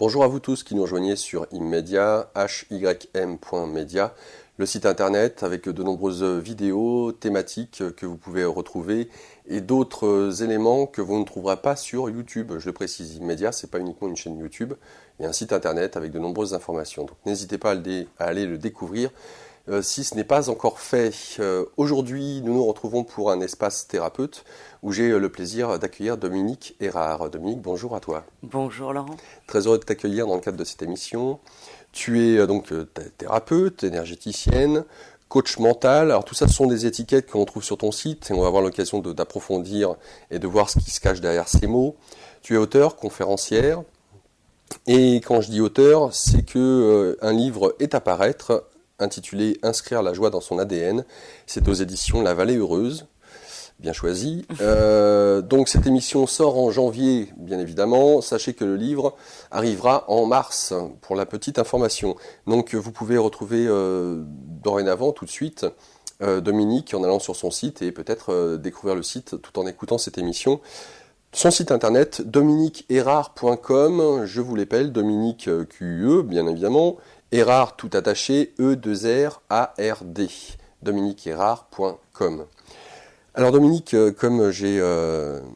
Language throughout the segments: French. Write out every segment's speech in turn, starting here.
Bonjour à vous tous qui nous rejoignez sur Immedia, hym.media, le site internet avec de nombreuses vidéos thématiques que vous pouvez retrouver et d'autres éléments que vous ne trouverez pas sur YouTube. Je le précise, Immedia, c'est pas uniquement une chaîne YouTube, il y a un site internet avec de nombreuses informations. Donc n'hésitez pas à aller le découvrir. Si ce n'est pas encore fait, aujourd'hui nous nous retrouvons pour un espace thérapeute où j'ai le plaisir d'accueillir Dominique Erard. Dominique, bonjour à toi. Bonjour Laurent. Très heureux de t'accueillir dans le cadre de cette émission. Tu es donc thérapeute, énergéticienne, coach mental. Alors tout ça, ce sont des étiquettes que l'on trouve sur ton site et on va avoir l'occasion d'approfondir et de voir ce qui se cache derrière ces mots. Tu es auteur, conférencière. Et quand je dis auteur, c'est que un livre est à paraître intitulé « Inscrire la joie dans son ADN ». C'est aux éditions La Vallée Heureuse. Bien choisi. Donc cette émission sort en janvier, bien évidemment. Sachez que le livre arrivera en mars, pour la petite information. Donc vous pouvez retrouver dorénavant, tout de suite, Dominique en allant sur son site et peut-être découvrir le site tout en écoutant cette émission. Son site internet, dominiqueerard.com, je vous l'appelle, Dominique QE, bien évidemment, Erard tout attaché, E2RARD, dominiqueerard.com. Alors Dominique, comme j'ai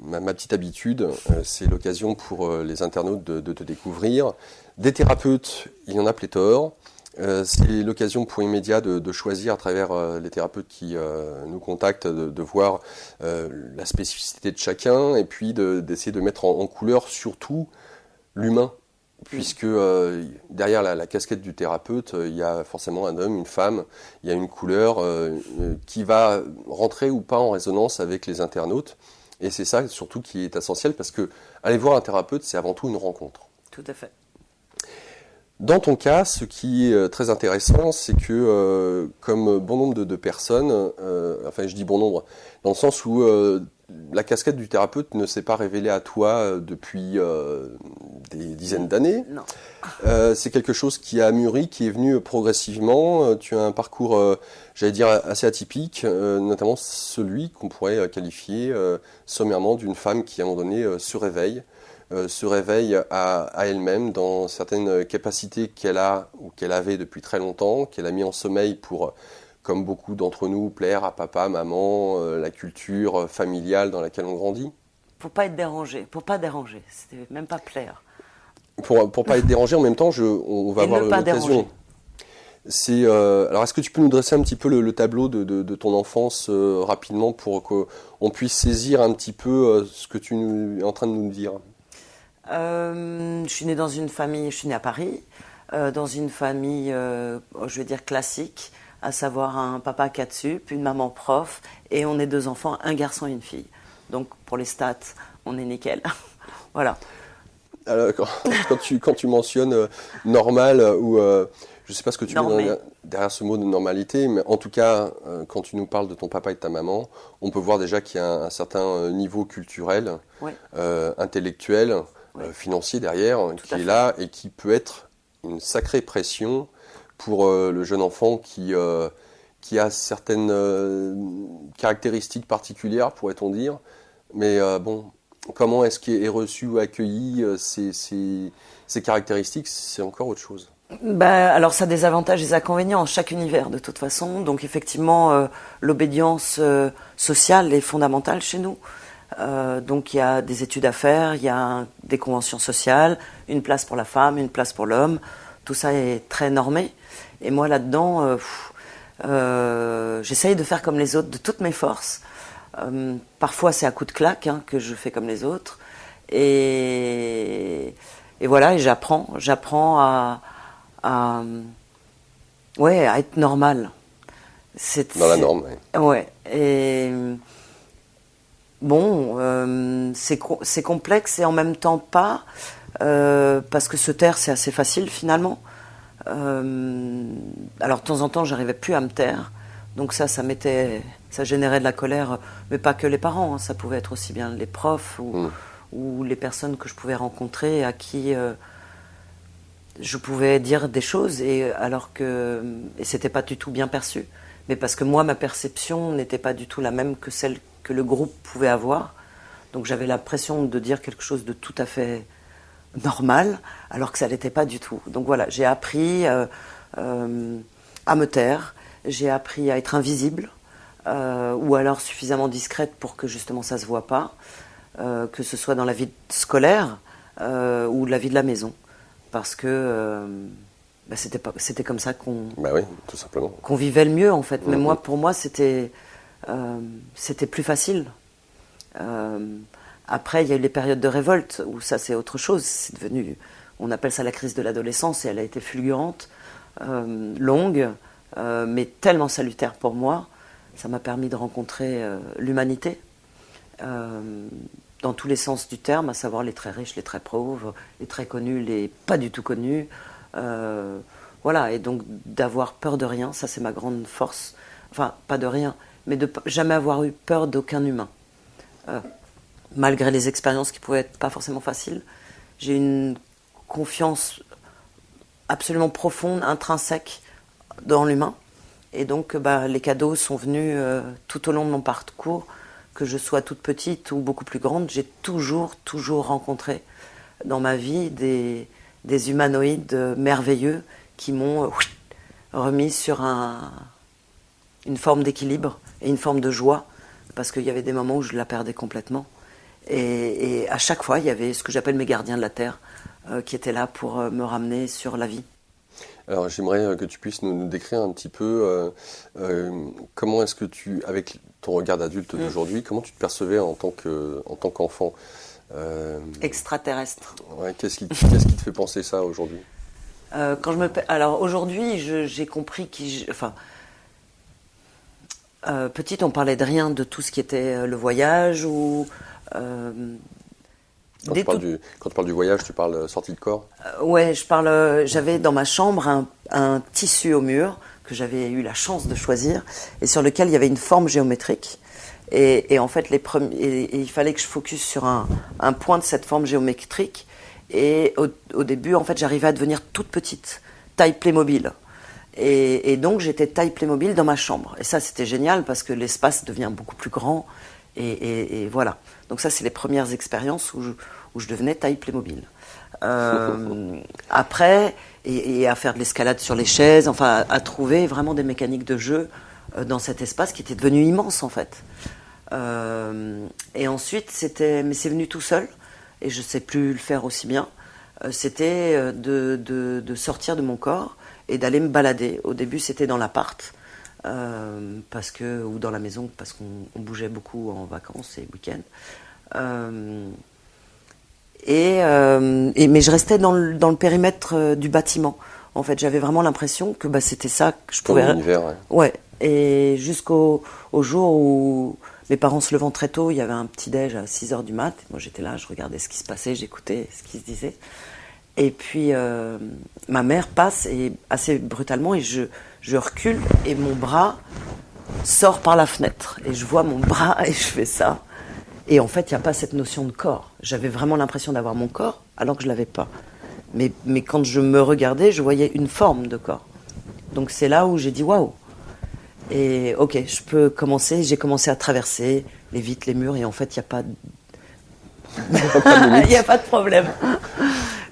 ma petite habitude, c'est l'occasion pour les internautes de te découvrir. Des thérapeutes, il y en a pléthore. C'est l'occasion pour Immedia de choisir à travers les thérapeutes qui nous contactent, de voir la spécificité de chacun et puis d'essayer de mettre en couleur surtout l'humain. Puisque derrière la casquette du thérapeute, il y a forcément un homme, une femme, il y a une couleur qui va rentrer ou pas en résonance avec les internautes. Et c'est ça surtout qui est essentiel parce que aller voir un thérapeute, c'est avant tout une rencontre. Tout à fait. Dans ton cas, ce qui est très intéressant, c'est que comme bon nombre de personnes, enfin je dis bon nombre, dans le sens où la casquette du thérapeute ne s'est pas révélée à toi depuis des dizaines d'années. Non. C'est quelque chose qui a mûri, qui est venu progressivement. Tu as un parcours, j'allais dire, assez atypique, notamment celui qu'on pourrait qualifier sommairement d'une femme qui à un moment donné se réveille à elle-même dans certaines capacités qu'elle a ou qu'elle avait depuis très longtemps, qu'elle a mis en sommeil pour, comme beaucoup d'entre nous, plaire à papa, maman, la culture familiale dans laquelle on grandit. Pour pas être dérangé, pour pas déranger, c'était même pas plaire. Pour pas être dérangé, en même temps, on va Et avoir ne pas l'occasion. déranger. Alors, est-ce que tu peux nous dresser un petit peu le tableau de ton enfance rapidement pour qu'on puisse saisir un petit peu ce que tu es en train de nous dire? Je suis née dans une famille, je suis née à Paris, dans une famille, je vais dire classique, à savoir un papa 4 sup, une maman prof, et on est 2 enfants, un garçon et une fille. Donc pour les stats, on est nickel. Voilà. Alors, quand tu mentionnes normal ou je ne sais pas ce que tu mets derrière ce mot de normalité, mais en tout cas, quand tu nous parles de ton papa et de ta maman, on peut voir déjà qu'il y a un certain niveau culturel, Ouais. intellectuel, Ouais. financier derrière, Tout qui à est fait. là et qui peut être une sacrée pression pour le jeune enfant qui a certaines caractéristiques particulières, pourrait-on dire. Mais bon, comment est-ce qu'est reçu ou accueilli ces caractéristiques, c'est encore autre chose. Alors ça a des avantages et des inconvénients, chaque univers de toute façon. Donc effectivement, l'obédience sociale est fondamentale chez nous. Donc il y a des études à faire, il y a des conventions sociales, une place pour la femme, une place pour l'homme. Tout ça est très normé. Et moi là-dedans, j'essaye de faire comme les autres de toutes mes forces. Parfois c'est à coup de claque que je fais comme les autres. Et voilà, et j'apprends à être normal. Dans la norme, oui. Ouais. Et bon, c'est complexe et en même temps pas, parce que se taire c'est assez facile finalement. Alors de temps en temps j'arrivais plus à me taire, donc ça générait de la colère, mais pas que les parents, ça pouvait être aussi bien les profs ou les personnes que je pouvais rencontrer à qui je pouvais dire des choses et c'était pas du tout bien perçu, mais parce que moi ma perception n'était pas du tout la même que celle que le groupe pouvait avoir, donc j'avais l'impression de dire quelque chose de tout à fait normal, alors que ça l'était pas du tout. Donc voilà, j'ai appris à me taire, j'ai appris à être invisible, ou alors suffisamment discrète pour que justement ça se voit pas, que ce soit dans la vie scolaire ou la vie de la maison, parce que c'était comme ça Bah oui, tout simplement. qu'on vivait le mieux en fait. Mais moi, pour moi, c'était plus facile. Après, il y a eu les périodes de révolte où ça c'est autre chose. C'est devenu, on appelle ça la crise de l'adolescence, et elle a été fulgurante, longue, mais tellement salutaire pour moi. Ça m'a permis de rencontrer l'humanité dans tous les sens du terme, à savoir les très riches, les très pauvres, les très connus, les pas du tout connus. Voilà, et donc d'avoir peur de rien, ça c'est ma grande force. Enfin, pas de rien, mais de jamais avoir eu peur d'aucun humain. Malgré les expériences qui pouvaient être pas forcément faciles, j'ai une confiance absolument profonde, intrinsèque dans l'humain. Et donc les cadeaux sont venus tout au long de mon parcours, que je sois toute petite ou beaucoup plus grande. J'ai toujours rencontré dans ma vie des humanoïdes merveilleux qui m'ont remis sur une forme d'équilibre et une forme de joie, parce qu'il y avait des moments où je la perdais complètement. Et à chaque fois, il y avait ce que j'appelle mes gardiens de la terre qui étaient là pour me ramener sur la vie. Alors j'aimerais que tu puisses nous décrire un petit peu comment est-ce que avec ton regard d'adulte d'aujourd'hui, comment tu te percevais en tant qu'enfant Extraterrestre. Ouais, qu'est-ce qui te fait penser ça aujourd'hui? Alors aujourd'hui, j'ai compris petite, on parlait de rien, de tout ce qui était le voyage ou. Quand tu parles du voyage, tu parles sortie de corps? Ouais, j'avais dans ma chambre un tissu au mur que j'avais eu la chance de choisir et sur lequel il y avait une forme géométrique. Et en fait, il fallait que je focus sur un point de cette forme géométrique. Et au début, en fait, j'arrivais à devenir toute petite, taille Playmobil. Et donc, j'étais taille Playmobil dans ma chambre. Et ça, c'était génial parce que l'espace devient beaucoup plus grand. Et voilà. Donc ça, c'est les premières expériences où je devenais taille Playmobil. Après, et à faire de l'escalade sur les chaises, enfin, à trouver vraiment des mécaniques de jeu dans cet espace qui était devenu immense, en fait. Et ensuite, mais c'est venu tout seul, et je ne sais plus le faire aussi bien, c'était de sortir de mon corps et d'aller me balader. Au début, c'était dans l'appart, ou dans la maison, parce qu'on bougeait beaucoup en vacances et week-ends. Mais je restais dans le périmètre du bâtiment. En fait, j'avais vraiment l'impression que c'était ça que je pouvais. Ton univers, ouais. Ouais. Et jusqu'au jour où mes parents se levant très tôt, il y avait un petit déj à 6h du mat. Moi, j'étais là, je regardais ce qui se passait, j'écoutais ce qui se disait. Et puis, ma mère passe et assez brutalement, et je recule et mon bras sort par la fenêtre. Et je vois mon bras et je fais ça. Et en fait, il n'y a pas cette notion de corps. J'avais vraiment l'impression d'avoir mon corps, alors que je ne l'avais pas. Mais quand je me regardais, je voyais une forme de corps. Donc c'est là où j'ai dit waouh. Et ok, je peux commencer. J'ai commencé à traverser les vitres, les murs, et en fait, il n'y a pas il n'y a pas de problème.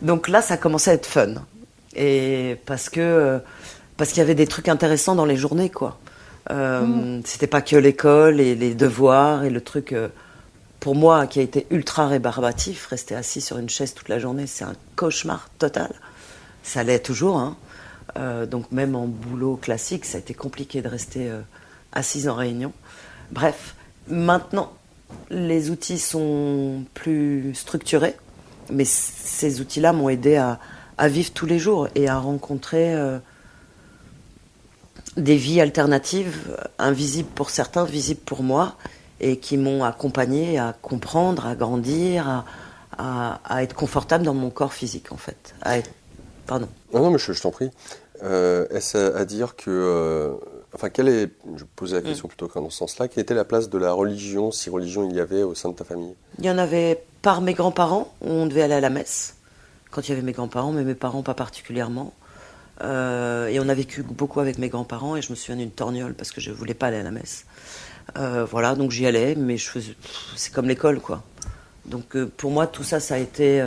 Donc là, ça commençait à être fun. Et parce qu'il y avait des trucs intéressants dans les journées, quoi. C'était pas que l'école et les devoirs et le truc. Pour moi, qui a été ultra rébarbatif, rester assis sur une chaise toute la journée, c'est un cauchemar total. Ça l'est toujours, hein. Donc même en boulot classique, ça a été compliqué de rester assise en réunion. Bref, maintenant, les outils sont plus structurés, mais ces outils-là m'ont aidé à vivre tous les jours et à rencontrer des vies alternatives, invisibles pour certains, visibles pour moi, et qui m'ont accompagné à comprendre, à grandir, à être confortable dans mon corps physique, en fait. Pardon. Non, mais je t'en prie. Est-ce à dire que... je posais la question plutôt que dans ce sens-là, quelle était la place de la religion, si religion il y avait au sein de ta famille? Il y en avait par mes grands-parents, on devait aller à la messe, quand il y avait mes grands-parents, mais mes parents pas particulièrement. Et on a vécu beaucoup avec mes grands-parents, et je me souviens d'une torgnole parce que je voulais pas aller à la messe. Voilà, donc j'y allais, mais c'est comme l'école, quoi. Donc pour moi, tout ça, ça a été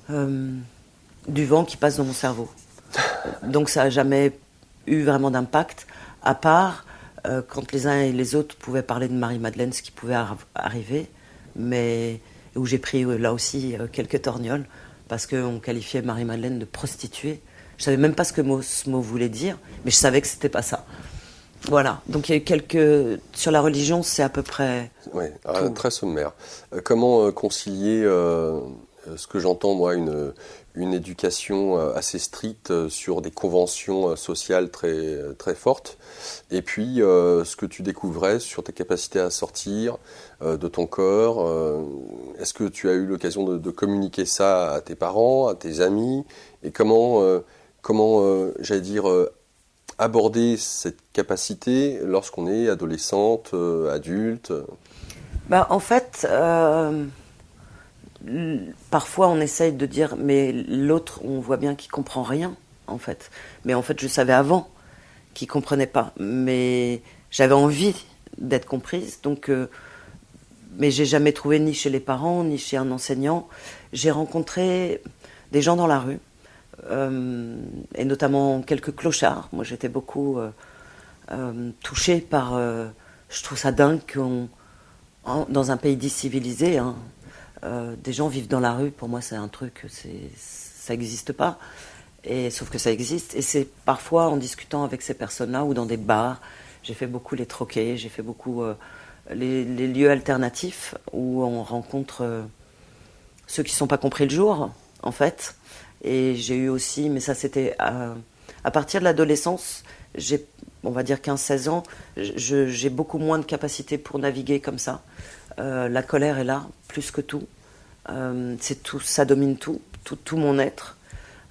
du vent qui passe dans mon cerveau. Donc ça n'a jamais eu vraiment d'impact, à part quand les uns et les autres pouvaient parler de Marie-Madeleine, ce qui pouvait arriver, mais où j'ai pris là aussi quelques torgnoles, parce qu'on qualifiait Marie-Madeleine de prostituée. Je ne savais même pas ce que ce mot voulait dire, mais je savais que c'était pas ça. Voilà, donc il y a eu quelques... Sur la religion, c'est à peu près... Oui, très sommaire. Comment concilier ce que j'entends, moi, une éducation assez stricte sur des conventions sociales très, très fortes, et puis ce que tu découvrais sur tes capacités à sortir de ton corps. Est-ce que tu as eu l'occasion de communiquer ça à tes parents, à tes amis, et comment j'allais dire, aborder cette capacité lorsqu'on est adolescente, adulte? En fait, parfois on essaye de dire, mais l'autre, on voit bien qu'il comprend rien, en fait. Mais en fait, je savais avant qu'il comprenait pas. Mais j'avais envie d'être comprise, donc... mais j'ai jamais trouvé ni chez les parents, ni chez un enseignant. J'ai rencontré des gens dans la rue, et notamment quelques clochards. Moi, j'étais beaucoup touchée par... je trouve ça dingue dans un pays dit civilisé, hein, des gens vivent dans la rue. Pour moi, c'est un truc, ça n'existe pas. Sauf que ça existe. Et c'est parfois en discutant avec ces personnes-là ou dans des bars. J'ai fait beaucoup les troquets, j'ai fait beaucoup les lieux alternatifs où on rencontre ceux qui ne sont pas compris le jour, en fait. Et j'ai eu aussi, mais ça c'était à partir de l'adolescence, on va dire 15-16 ans, j'ai beaucoup moins de capacité pour naviguer comme ça. La colère est là, plus que tout. C'est tout, ça domine tout mon être.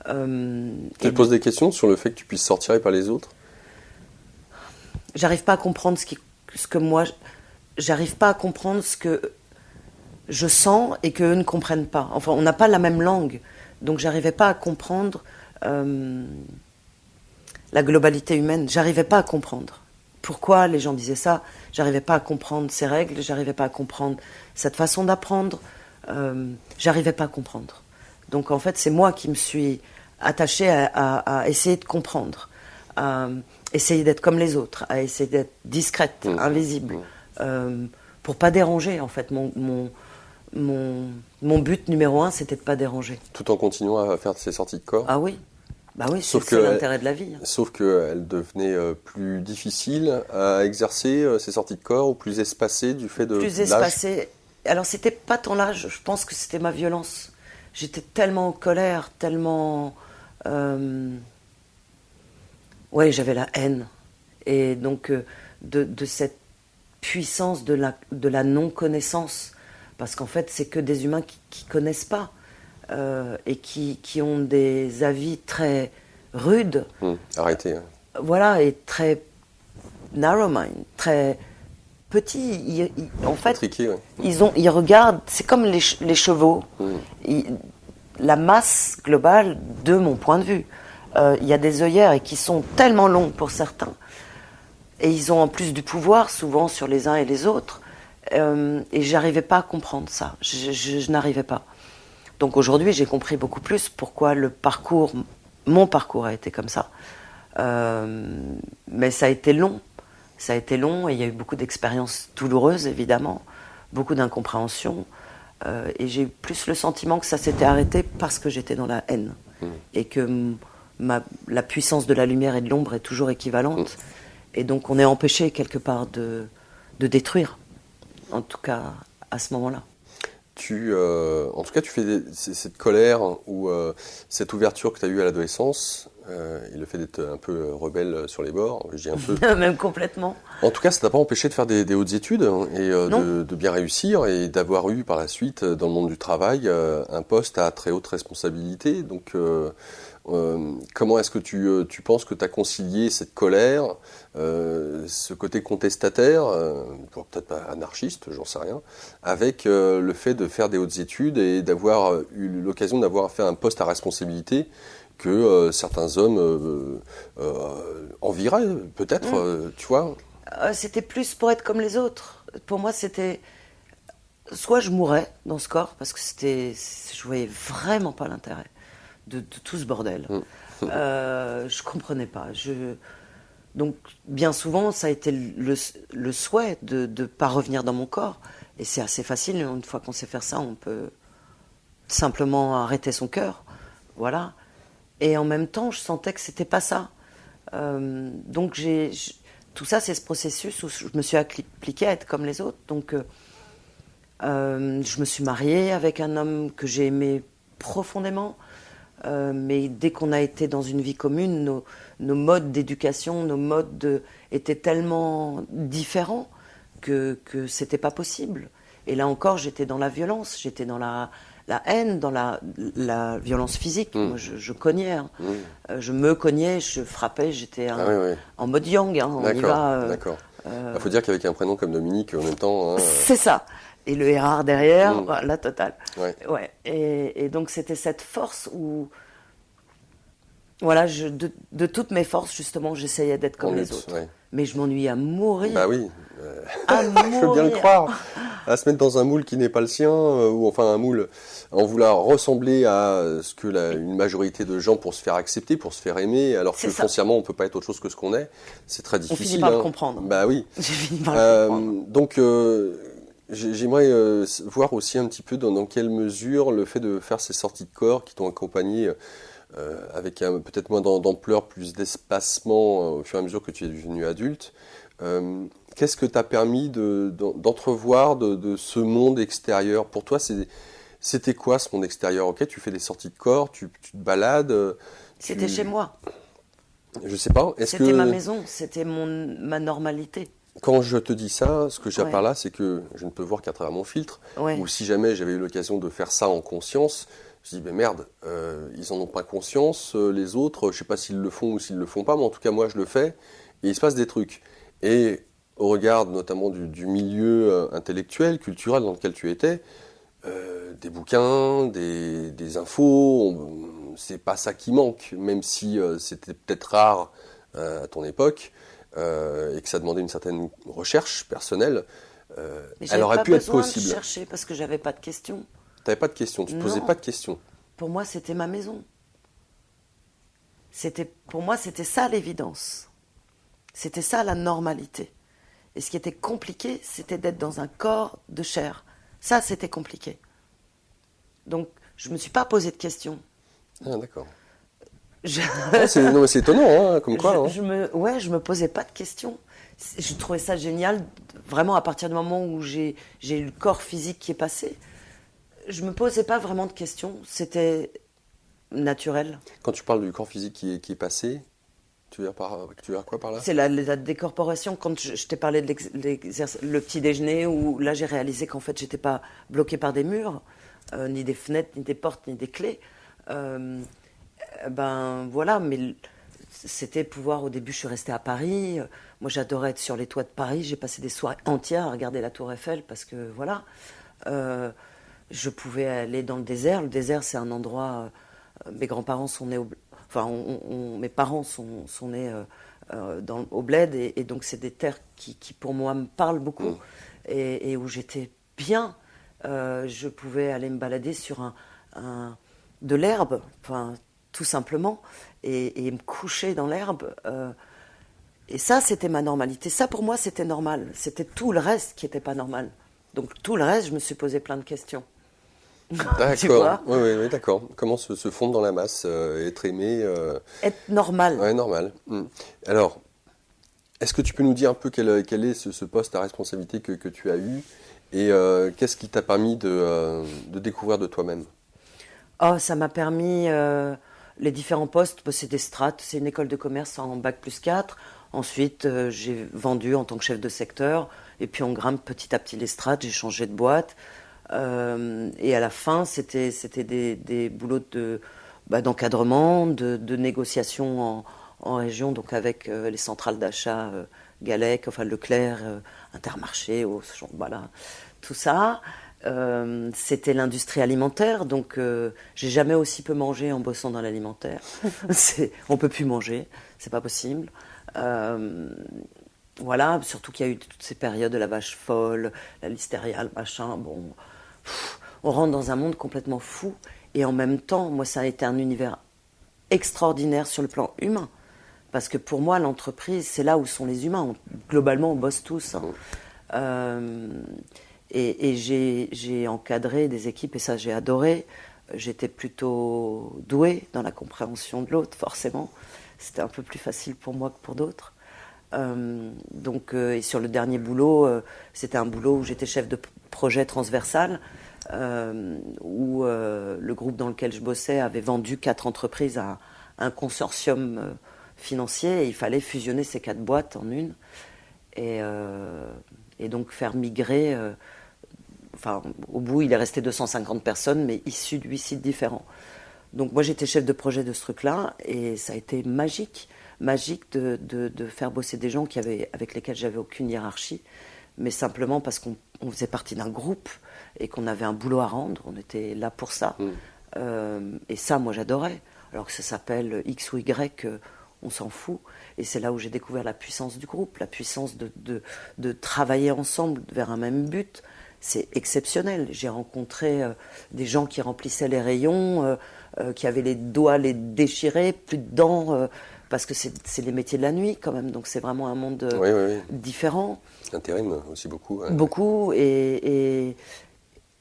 Tu te poses des questions sur le fait que tu puisses sortir et pas les autres? J'arrive pas à comprendre ce que moi... J'arrive pas à comprendre ce que je sens et qu'eux ne comprennent pas. Enfin, on n'a pas la même langue. Donc, j'arrivais pas à comprendre la globalité humaine. J'arrivais pas à comprendre pourquoi les gens disaient ça. J'arrivais pas à comprendre ces règles. J'arrivais pas à comprendre cette façon d'apprendre. J'arrivais pas à comprendre. Donc, en fait, c'est moi qui me suis attachée à essayer de comprendre, à essayer d'être comme les autres, à essayer d'être discrète, invisible. Pour pas déranger, en fait. Mon but numéro 1, c'était de pas déranger. Tout en continuant à faire ces sorties de corps? Ah oui, bah oui, c'est l'intérêt de la vie. Sauf qu'elle devenait plus difficile à exercer, ces sorties de corps, ou plus espacées du fait de plus l'âge? Espacées. Alors c'était pas tant l'âge, je pense que c'était ma violence. J'étais tellement en colère, tellement... Ouais, j'avais la haine. Et donc de cette puissance de la non-connaissance, parce qu'en fait c'est que des humains qui connaissent pas et qui ont des avis très rudes. Arrêtez. Voilà, et très narrow mind, très petits. En fait, Intriqué, ouais. ils regardent, c'est comme les chevaux. La masse globale, de mon point de vue, il y a des œillères et qui sont tellement longs pour certains. Et ils ont en plus du pouvoir, souvent, sur les uns et les autres. Et j'arrivais pas à comprendre ça. Je n'arrivais pas. Donc aujourd'hui, j'ai compris beaucoup plus pourquoi mon parcours a été comme ça. Mais ça a été long. Ça a été long et il y a eu beaucoup d'expériences douloureuses, évidemment. Beaucoup d'incompréhension. Et j'ai eu plus le sentiment que ça s'était arrêté parce que j'étais dans la haine. Et que la puissance de la lumière et de l'ombre est toujours équivalente. Et donc on est empêché quelque part de détruire, en tout cas à ce moment-là. En tout cas, tu fais cette colère ou cette ouverture que tu as eue à l'adolescence, et le fait d'être un peu rebelle sur les bords, je dis un peu. Même complètement. En tout cas, ça t'a pas empêché de faire des hautes études et de bien réussir et d'avoir eu par la suite, dans le monde du travail, un poste à très haute responsabilité. Donc, comment est-ce que tu penses que tu as concilié cette colère, ce côté contestataire, peut-être pas anarchiste, j'en sais rien, avec le fait de faire des hautes études et d'avoir eu l'occasion d'avoir fait un poste à responsabilité que certains hommes envieraient, peut-être, tu vois? C'était plus pour être comme les autres. Pour moi, c'était soit je mourais dans ce corps, parce que je voyais vraiment pas l'intérêt de tout ce bordel. Je comprenais pas. Donc, bien souvent, ça a été le souhait de ne pas revenir dans mon corps. Et c'est assez facile, une fois qu'on sait faire ça, on peut simplement arrêter son cœur. Voilà. Et en même temps, je sentais que c'était pas ça. Donc, tout ça, c'est ce processus où je me suis appliquée à être comme les autres. Donc, je me suis mariée avec un homme que j'ai aimé profondément. Mais dès qu'on a été dans une vie commune, nos modes d'éducation, nos modes étaient tellement différents que c'était pas possible. Et là encore, j'étais dans la violence, j'étais dans la haine, dans la violence physique. Moi, je cognais, hein. Je me cognais, je frappais, j'étais en mode yang. Hein, on y va. D'accord. Il faut dire qu'avec un prénom comme Dominique, en même temps. C'est ça. Et le Erard derrière, la totale. Ouais. Et donc c'était cette force où, voilà, de toutes mes forces, justement, j'essayais d'être comme les autres. Ouais. Mais je m'ennuyais à mourir. Bah oui. À mourir. Je peux bien le croire. À se mettre dans un moule qui n'est pas le sien, ou enfin un moule, en vouloir ressembler à ce que une majorité de gens pour se faire accepter, pour se faire aimer, alors que foncièrement on peut pas être autre chose que ce qu'on est. C'est très difficile. On finit par le comprendre. Bah oui. J'ai fini par le comprendre. Donc j'aimerais voir aussi un petit peu dans quelle mesure le fait de faire ces sorties de corps qui t'ont accompagné avec peut-être moins d'ampleur, plus d'espacement au fur et à mesure que tu es devenu adulte, qu'est-ce que t'a permis d'entrevoir de ce monde extérieur? Pour toi, c'était quoi ce monde extérieur? Ok, tu fais des sorties de corps, tu te balades. C'était chez moi. Je sais pas. C'était ma maison, c'était ma normalité. Quand je te dis ça, ce que j'ai par là, c'est que je ne peux voir qu'à travers mon filtre. Ou si jamais j'avais eu l'occasion de faire ça en conscience, je dis, mais merde, ils en ont pas conscience, les autres, je sais pas s'ils le font ou s'ils le font pas, mais en tout cas, moi, je le fais, et il se passe des trucs. Et au regard notamment du milieu intellectuel, culturel dans lequel tu étais, des bouquins, des infos, c'est pas ça qui manque, même si c'était peut-être rare à ton époque, et que ça demandait une certaine recherche personnelle, elle aurait pu être possible. J'avais pas besoin de chercher parce que j'avais pas de questions. T'avais pas de questions, tu te posais pas de questions. Pour moi, c'était ma maison. Pour moi, c'était ça l'évidence. C'était ça la normalité. Et ce qui était compliqué, c'était d'être dans un corps de chair. Ça, c'était compliqué. Donc, je me suis pas posé de questions. Ah, d'accord. Non, mais c'est étonnant, hein, comme quoi. Je me posais pas de questions. Je trouvais ça génial, vraiment à partir du moment où j'ai eu le corps physique qui est passé. Je me posais pas vraiment de questions, c'était naturel. Quand tu parles du corps physique qui est passé, tu veux dire quoi par là? C'est la décorporation. Quand je t'ai parlé de le petit déjeuner, où là j'ai réalisé qu'en fait j'étais pas bloquée par des murs, ni des fenêtres, ni des portes, ni des clés. Ben voilà, mais c'était pouvoir. Au début, je suis restée à Paris. Moi, j'adorais être sur les toits de Paris. J'ai passé des soirées entières à regarder la Tour Eiffel parce que voilà. Je pouvais aller dans le désert. Le désert, c'est un endroit. Mes grands-parents sont nés mes parents sont nés au bled et donc c'est des terres qui pour moi me parlent beaucoup et où j'étais bien. Je pouvais aller me balader sur de l'herbe, enfin tout simplement, et me coucher dans l'herbe. Et ça, c'était ma normalité. Ça, pour moi, c'était normal. C'était tout le reste qui n'était pas normal. Donc tout le reste, je me suis posé plein de questions. D'accord, oui, d'accord. Comment se fondre dans la masse, être aimé Être normal. Ouais, normal. Alors, est-ce que tu peux nous dire un peu quel est ce poste à responsabilité que tu as eu et qu'est-ce qui t'a permis de découvrir de toi-même? Oh, ça m'a permis les différents postes. C'est des strates, c'est une école de commerce en bac+4. Ensuite, j'ai vendu en tant que chef de secteur. Et puis on grimpe petit à petit les strates, j'ai changé de boîte. Et à la fin, c'était des boulots d'encadrement, de négociation en région, donc avec les centrales d'achat Galec, enfin Leclerc, Intermarché, voilà, tout ça. C'était l'industrie alimentaire, donc j'ai jamais aussi peu mangé en bossant dans l'alimentaire. On peut plus manger, c'est pas possible. voilà, surtout qu'il y a eu toutes ces périodes de la vache folle, la listeria, le machin. Bon, on rentre dans un monde complètement fou. Et en même temps, moi, ça a été un univers extraordinaire sur le plan humain. Parce que pour moi, l'entreprise, c'est là où sont les humains. Globalement, on bosse tous. Hein. Et j'ai encadré des équipes, et ça, j'ai adoré. J'étais plutôt douée dans la compréhension de l'autre, forcément. C'était un peu plus facile pour moi que pour d'autres. Et sur le dernier boulot, c'était un boulot où j'étais chef de projet transversal, où le groupe dans lequel je bossais avait vendu 4 entreprises à un consortium financier, et il fallait fusionner ces 4 boîtes en une, et donc faire migrer. Au bout, il est resté 250 personnes, mais issues de 8 sites différents. Donc moi, j'étais chef de projet de ce truc-là, et ça a été magique de faire bosser des gens avec lesquels j'avais aucune hiérarchie, mais simplement parce qu'on faisait partie d'un groupe et qu'on avait un boulot à rendre, on était là pour ça. Et ça, moi, j'adorais. Alors que ça s'appelle X ou Y, on s'en fout. Et c'est là où j'ai découvert la puissance du groupe, la puissance de travailler ensemble vers un même but. C'est exceptionnel. J'ai rencontré des gens qui remplissaient les rayons, qui avaient les doigts les déchirés, plus de dents, parce que c'est les métiers de la nuit quand même, donc c'est vraiment un monde différent. Intérim aussi beaucoup. Ouais. Beaucoup, et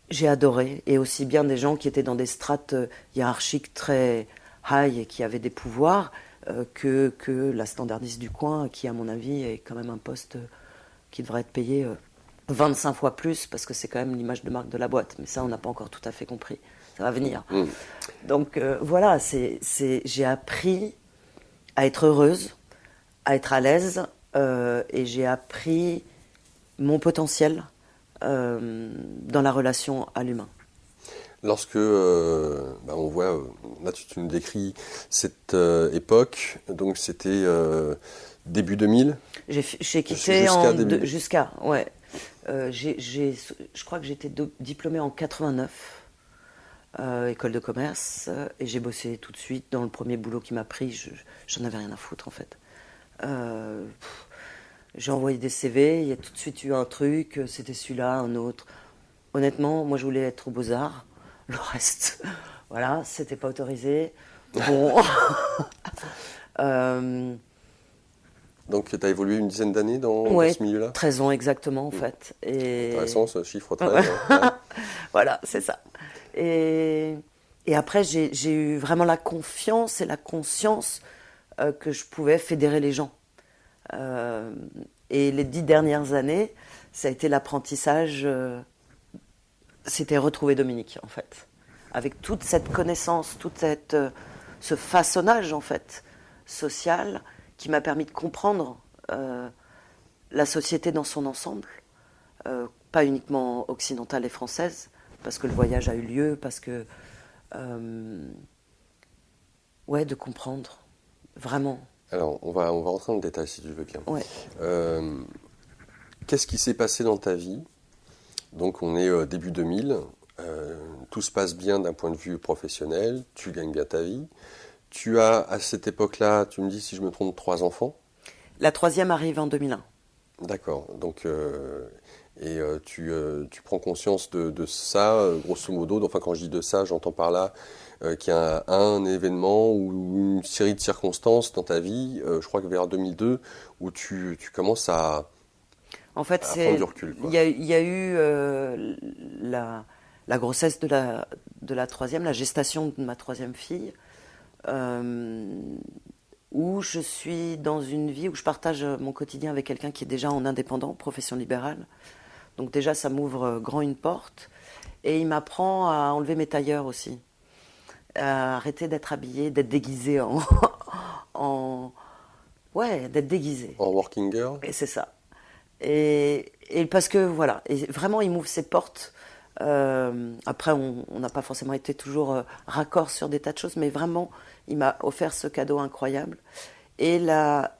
j'ai adoré. Et aussi bien des gens qui étaient dans des strates hiérarchiques très high et qui avaient des pouvoirs, que la standardiste du coin, qui à mon avis est quand même un poste qui devrait être payé 25 fois plus, parce que c'est quand même l'image de marque de la boîte. Mais ça, on n'a pas encore tout à fait compris. Ça va venir. Donc voilà, j'ai appris à être heureuse, à être à l'aise, et j'ai appris mon potentiel dans la relation à l'humain. Lorsque on voit, là tu nous décris cette époque, donc c'était début 2000. J'ai quitté jusqu'à ouais. Je crois que j'étais diplômée en 89. École de commerce, et j'ai bossé tout de suite dans le premier boulot qui m'a pris. J'en avais rien à foutre en fait. J'ai envoyé des CV, il y a tout de suite eu un truc, c'était celui-là, un autre. Honnêtement, moi je voulais être aux Beaux-Arts, le reste, voilà, c'était pas autorisé. Bon. Donc tu as évolué une dizaine d'années dans ce milieu-là ? 13 ans exactement en fait. Et... Intéressant ce chiffre 13. Ouais. Voilà, c'est ça. Et après, j'ai eu vraiment la confiance et la conscience que je pouvais fédérer les gens. Et les 10 dernières années, ça a été l'apprentissage. C'était retrouver Dominique, en fait. Avec toute cette connaissance, ce façonnage, en fait, social, qui m'a permis de comprendre la société dans son ensemble, pas uniquement occidentale et française, parce que le voyage a eu lieu, parce que... de comprendre, vraiment. Alors, on va rentrer dans le détail, si tu veux bien. Ouais. Qu'est-ce qui s'est passé dans ta vie ? Donc, on est début 2000, tout se passe bien d'un point de vue professionnel, tu gagnes bien ta vie. Tu as, à cette époque-là, tu me dis, si je me trompe, 3 enfants ? La 3e arrive en 2001. D'accord. Donc... tu prends conscience de ça, grosso modo. Enfin, quand je dis de ça, j'entends par là qu'il y a un événement ou une série de circonstances dans ta vie, je crois que vers 2002, où tu commences à prendre du recul. Il y a eu la grossesse de la 3e, la gestation de ma 3e fille, où je suis dans une vie où je partage mon quotidien avec quelqu'un qui est déjà en indépendant, profession libérale. Donc déjà, ça m'ouvre grand une porte. Et il m'apprend à enlever mes tailleurs aussi. À arrêter d'être habillée, d'être déguisée d'être déguisée. En working girl ? Et c'est ça. Et parce que, voilà, et vraiment, il m'ouvre ses portes. Après, on n'a pas forcément été toujours raccord sur des tas de choses, mais vraiment, il m'a offert ce cadeau incroyable. Et la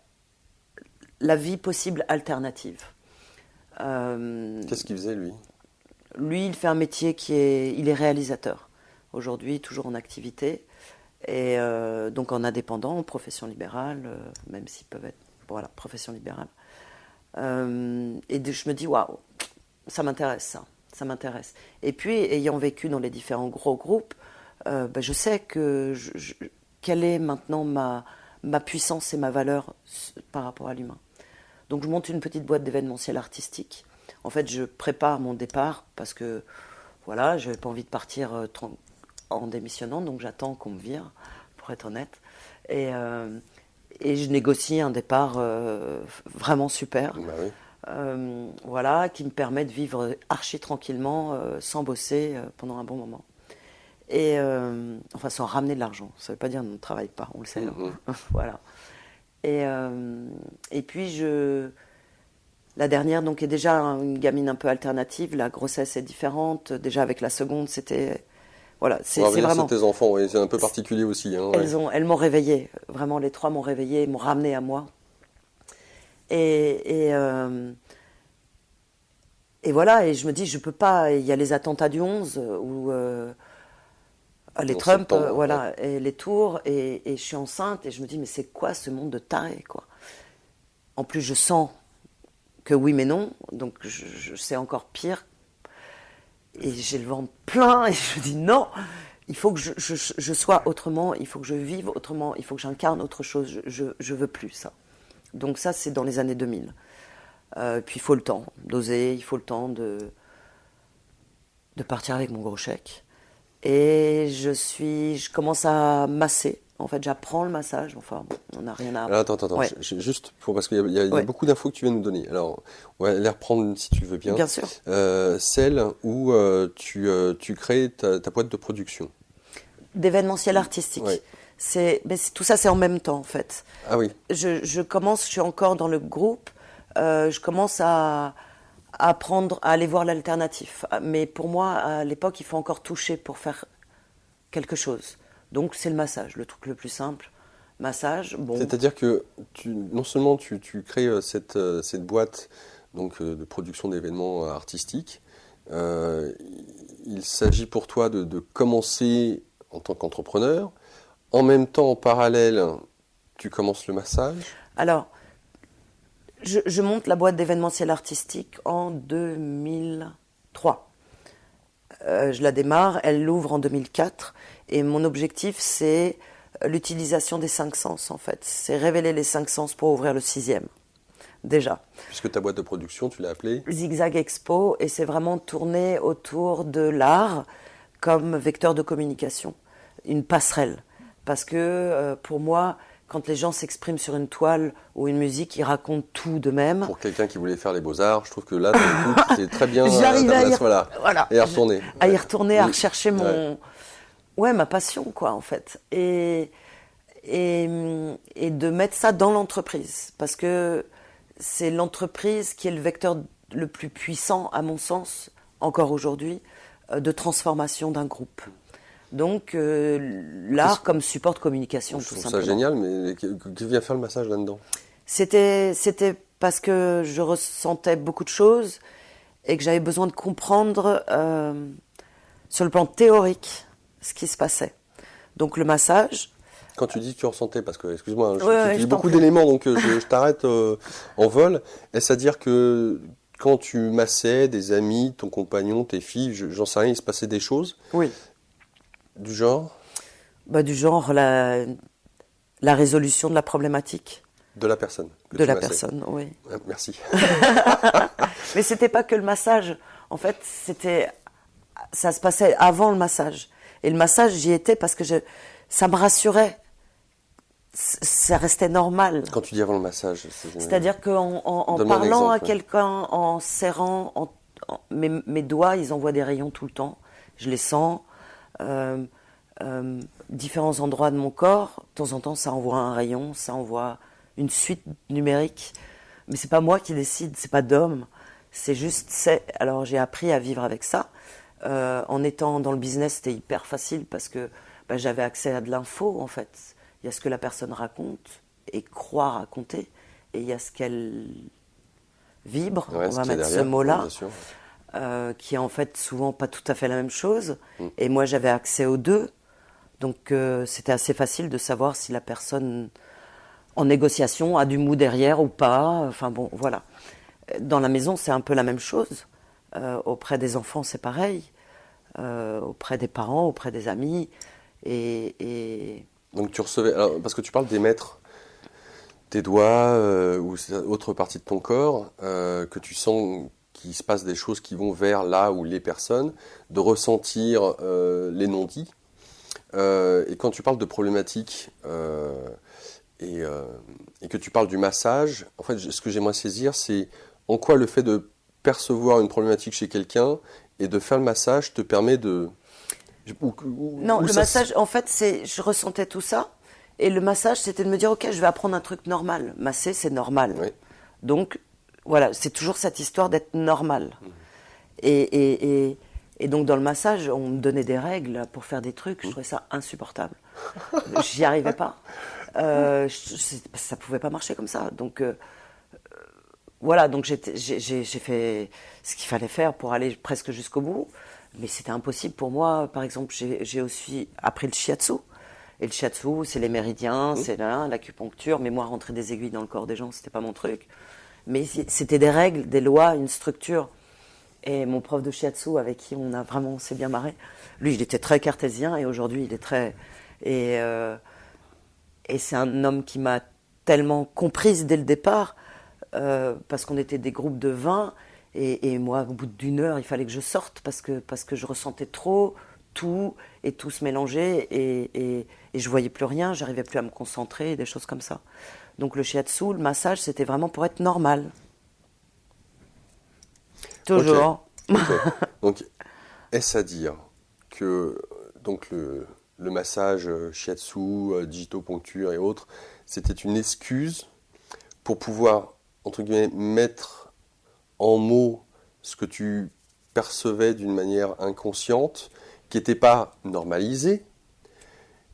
vie possible alternative. Qu'est-ce qu'il faisait, lui ? Lui, il fait un métier il est réalisateur. Aujourd'hui, toujours en activité. Et donc en indépendant, en profession libérale, même s'ils peuvent être... Voilà, profession libérale. Je me dis, waouh, ça m'intéresse, ça m'intéresse. Et puis, ayant vécu dans les différents gros groupes, je sais quelle est maintenant ma puissance et ma valeur par rapport à l'humain. Donc je monte une petite boîte d'événementiel artistique. En fait, je prépare mon départ parce que, voilà, je n'avais pas envie de partir en démissionnant, donc j'attends qu'on me vire, pour être honnête. Et je négocie un départ vraiment super. Bah oui. Voilà, qui me permet de vivre archi tranquillement, sans bosser pendant un bon moment. Et enfin, sans ramener de l'argent. Ça ne veut pas dire qu'on ne travaille pas, on le sait. Voilà. Et puis, la dernière donc, est déjà une gamine un peu alternative. La grossesse est différente. Déjà, avec la seconde, c'était... Voilà, c'est vraiment... tes enfants, oui, c'est un peu particulier aussi. Hein, elles m'ont réveillée. Vraiment, les trois m'ont réveillée, m'ont ramenée à moi. Et voilà, et je me dis, je peux pas... Il y a les attentats du 11, où... les Trump, voilà, ouais. Et les tours, et je suis enceinte, et je me dis, mais c'est quoi ce monde de tarés, quoi. En plus, je sens que oui, mais non, donc c'est encore pire. Et j'ai le ventre plein, et je me dis, non, il faut que je sois autrement, il faut que je vive autrement, il faut que j'incarne autre chose, je veux plus ça. Donc ça, c'est dans les années 2000. Puis il faut le temps d'oser, il faut le temps de partir avec mon gros chèque. Et je commence à masser. En fait, j'apprends le massage. Enfin, on n'a rien à... Alors, attends. Ouais. Juste parce qu'il y a beaucoup d'infos que tu viens de nous donner. Alors, on va les reprendre si tu veux bien. Bien sûr. Celle où tu crées ta boîte de production. D'événementiel artistique. Ouais. Tout ça, c'est en même temps, en fait. Ah oui. Je suis encore dans le groupe. Je commence à apprendre à aller voir l'alternatif. Mais pour moi, à l'époque, il faut encore toucher pour faire quelque chose. Donc, c'est le massage, le truc le plus simple. Massage, bon... C'est-à-dire que non seulement tu crées cette boîte donc, de production d'événements artistiques, il s'agit pour toi de commencer en tant qu'entrepreneur. En même temps, en parallèle, tu commences le massage. Alors... Je monte la boîte d'événementiel artistique en 2003. Je la démarre, elle l'ouvre en 2004. Et mon objectif, c'est l'utilisation des 5 sens, en fait. C'est révéler les 5 sens pour ouvrir le 6e, déjà. Puisque ta boîte de production, tu l'as appelée Zigzag Expo, et c'est vraiment tourné autour de l'art comme vecteur de communication, une passerelle. Parce que, pour moi... Quand les gens s'expriment sur une toile ou une musique, ils racontent tout d'eux-mêmes. Pour quelqu'un qui voulait faire les beaux-arts, je trouve que là, c'est très bien. J'arrive à y retourner. À y retourner, à rechercher ma passion, quoi, en fait. Et de mettre ça dans l'entreprise. Parce que c'est l'entreprise qui est le vecteur le plus puissant, à mon sens, encore aujourd'hui, de transformation d'un groupe. Donc, l'art comme support de communication, tout simplement. Je trouve ça génial, mais qui vient faire le massage là-dedans ? C'était parce que je ressentais beaucoup de choses et que j'avais besoin de comprendre, sur le plan théorique, ce qui se passait. Donc, le massage... Quand tu dis que tu ressentais, parce que, excuse-moi, tu dis beaucoup d'éléments, donc je t'arrête en vol. Est-ce à dire que quand tu massais des amis, ton compagnon, tes filles, j'en sais rien, il se passait des choses ? Oui. Du genre ? Du genre la résolution de la problématique. De la personne. De la personne, oui. Merci. Mais c'était pas que le massage. En fait, ça se passait avant le massage. Et le massage, j'y étais parce que ça me rassurait. Ça restait normal. Quand tu dis avant le massage, c'est-à-dire qu'en parlant à quelqu'un, en serrant, mes doigts, ils envoient des rayons tout le temps. Je les sens. Différents endroits de mon corps, de temps en temps ça envoie un rayon, ça envoie une suite numérique, mais c'est pas moi qui décide, c'est pas d'homme, c'est juste alors j'ai appris à vivre avec ça. En étant dans le business, c'était hyper facile parce que j'avais accès à de l'info, en fait. Il y a ce que la personne raconte et croit raconter, et il y a ce qu'elle vibre, on va mettre ce mot-là. Qui est en fait souvent pas tout à fait la même chose. Et moi, j'avais accès aux deux. Donc, c'était assez facile de savoir si la personne en négociation a du mou derrière ou pas. Enfin bon, voilà. Dans la maison, c'est un peu la même chose. Auprès des enfants, c'est pareil. Auprès des parents, auprès des amis. Et Donc tu recevais, alors, parce que tu parles d'émettre tes doigts ou autre partie de ton corps, que tu sens qu'il se passe des choses qui vont vers là où les personnes, de ressentir les non-dits. Et quand tu parles de problématiques et que tu parles du massage, en fait, ce que j'aimerais saisir, c'est en quoi le fait de percevoir une problématique chez quelqu'un et de faire le massage te permet de... non, le massage, en fait, je ressentais tout ça. Et le massage, c'était de me dire, ok, je vais apprendre un truc normal. Masser, c'est normal. Oui. Donc, voilà, c'est toujours cette histoire d'être normal. Et donc, dans le massage, on me donnait des règles pour faire des trucs. Je trouvais ça insupportable. J'y arrivais pas. Ça pouvait pas marcher comme ça. Donc, voilà, donc j'ai fait ce qu'il fallait faire pour aller presque jusqu'au bout. Mais c'était impossible pour moi. Par exemple, j'ai aussi appris le shiatsu. Et le shiatsu, c'est les méridiens, c'est l'acupuncture. Mais moi, rentrer des aiguilles dans le corps des gens, c'était pas mon truc. Mais c'était des règles, des lois, une structure. Et mon prof de shiatsu, avec qui on s'est bien marré, lui, il était très cartésien et aujourd'hui, il est très... Et c'est un homme qui m'a tellement comprise dès le départ, parce qu'on était des groupes de 20, et moi, au bout d'une heure, il fallait que je sorte parce que je ressentais trop tout, et tout se mélangeait, et je voyais plus rien, j'arrivais plus à me concentrer, des choses comme ça. Donc le shiatsu, le massage, c'était vraiment pour être normal. Toujours. Ok. Donc, est-ce à dire que donc le massage shiatsu, digitoponcture et autres, c'était une excuse pour pouvoir, entre guillemets, mettre en mots ce que tu percevais d'une manière inconsciente, qui n'était pas normalisé,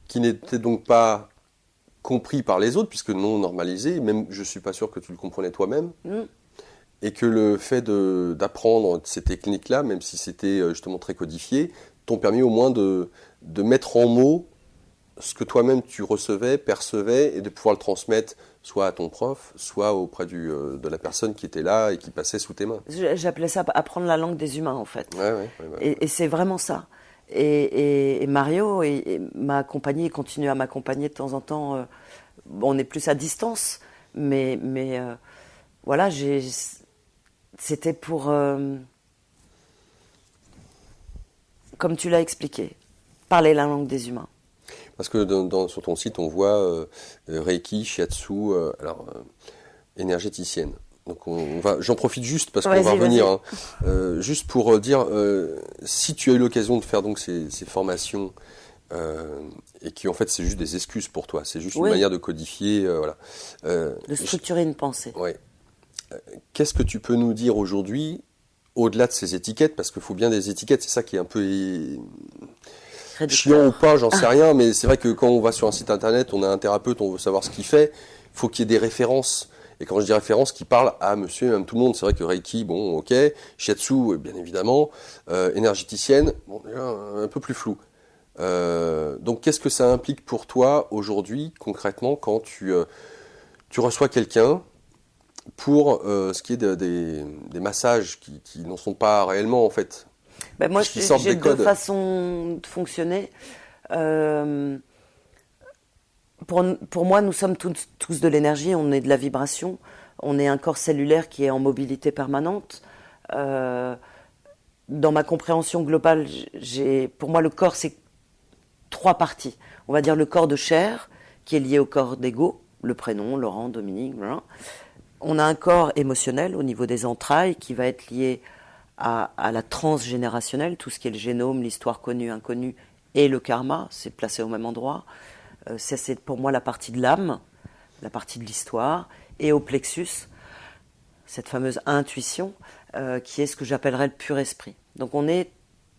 qui n'était donc pas compris par les autres, puisque non normalisé, même je ne suis pas sûr que tu le comprenais toi-même, et que le fait d'apprendre ces techniques-là, même si c'était justement très codifié, t'ont permis au moins de mettre en mots ce que toi-même tu recevais, percevais, et de pouvoir le transmettre soit à ton prof, soit auprès de la personne qui était là et qui passait sous tes mains. J'appelais ça apprendre la langue des humains, en fait. Ouais. Et c'est vraiment ça. Et Mario m'a accompagné, il continue à m'accompagner de temps en temps. On est plus à distance, mais voilà, c'était pour, comme tu l'as expliqué, parler la langue des humains. Parce que sur ton site, on voit Reiki, Shiatsu, énergéticienne. Donc j'en profite juste parce qu'on va revenir. Hein, juste pour dire, si tu as eu l'occasion de faire donc ces formations et qui en fait c'est juste des excuses pour toi, c'est juste une manière de codifier, voilà. De structurer une pensée. Ouais. Qu'est-ce que tu peux nous dire aujourd'hui, au-delà de ces étiquettes, parce qu'il faut bien des étiquettes, c'est ça qui est un peu chiant ou pas, j'en sais rien, mais c'est vrai que quand on va sur un site internet, on a un thérapeute, on veut savoir ce qu'il fait, il faut qu'il y ait des références. Et quand je dis références, qui parlent à monsieur et même tout le monde, c'est vrai que Reiki, bon, ok, Shiatsu, bien évidemment, énergéticienne, bon, déjà, un peu plus flou. Donc qu'est-ce que ça implique pour toi aujourd'hui, concrètement, quand tu reçois quelqu'un pour ce qui est des massages qui n'en sont pas réellement, en fait? Ben moi, j'ai deux façons de fonctionner. Pour moi, nous sommes tous de l'énergie, on est de la vibration, on est un corps cellulaire qui est en mobilité permanente. Dans ma compréhension globale, pour moi, le corps, c'est 3 parties. On va dire le corps de chair, qui est lié au corps d'ego, le prénom, Laurent, Dominique, voilà. On a un corps émotionnel au niveau des entrailles, qui va être lié à la transgénérationnelle, tout ce qui est le génome, l'histoire connue, inconnue, et le karma, c'est placé au même endroit. C'est pour moi la partie de l'âme, la partie de l'histoire, et au plexus, cette fameuse intuition, qui est ce que j'appellerais le pur esprit. Donc on est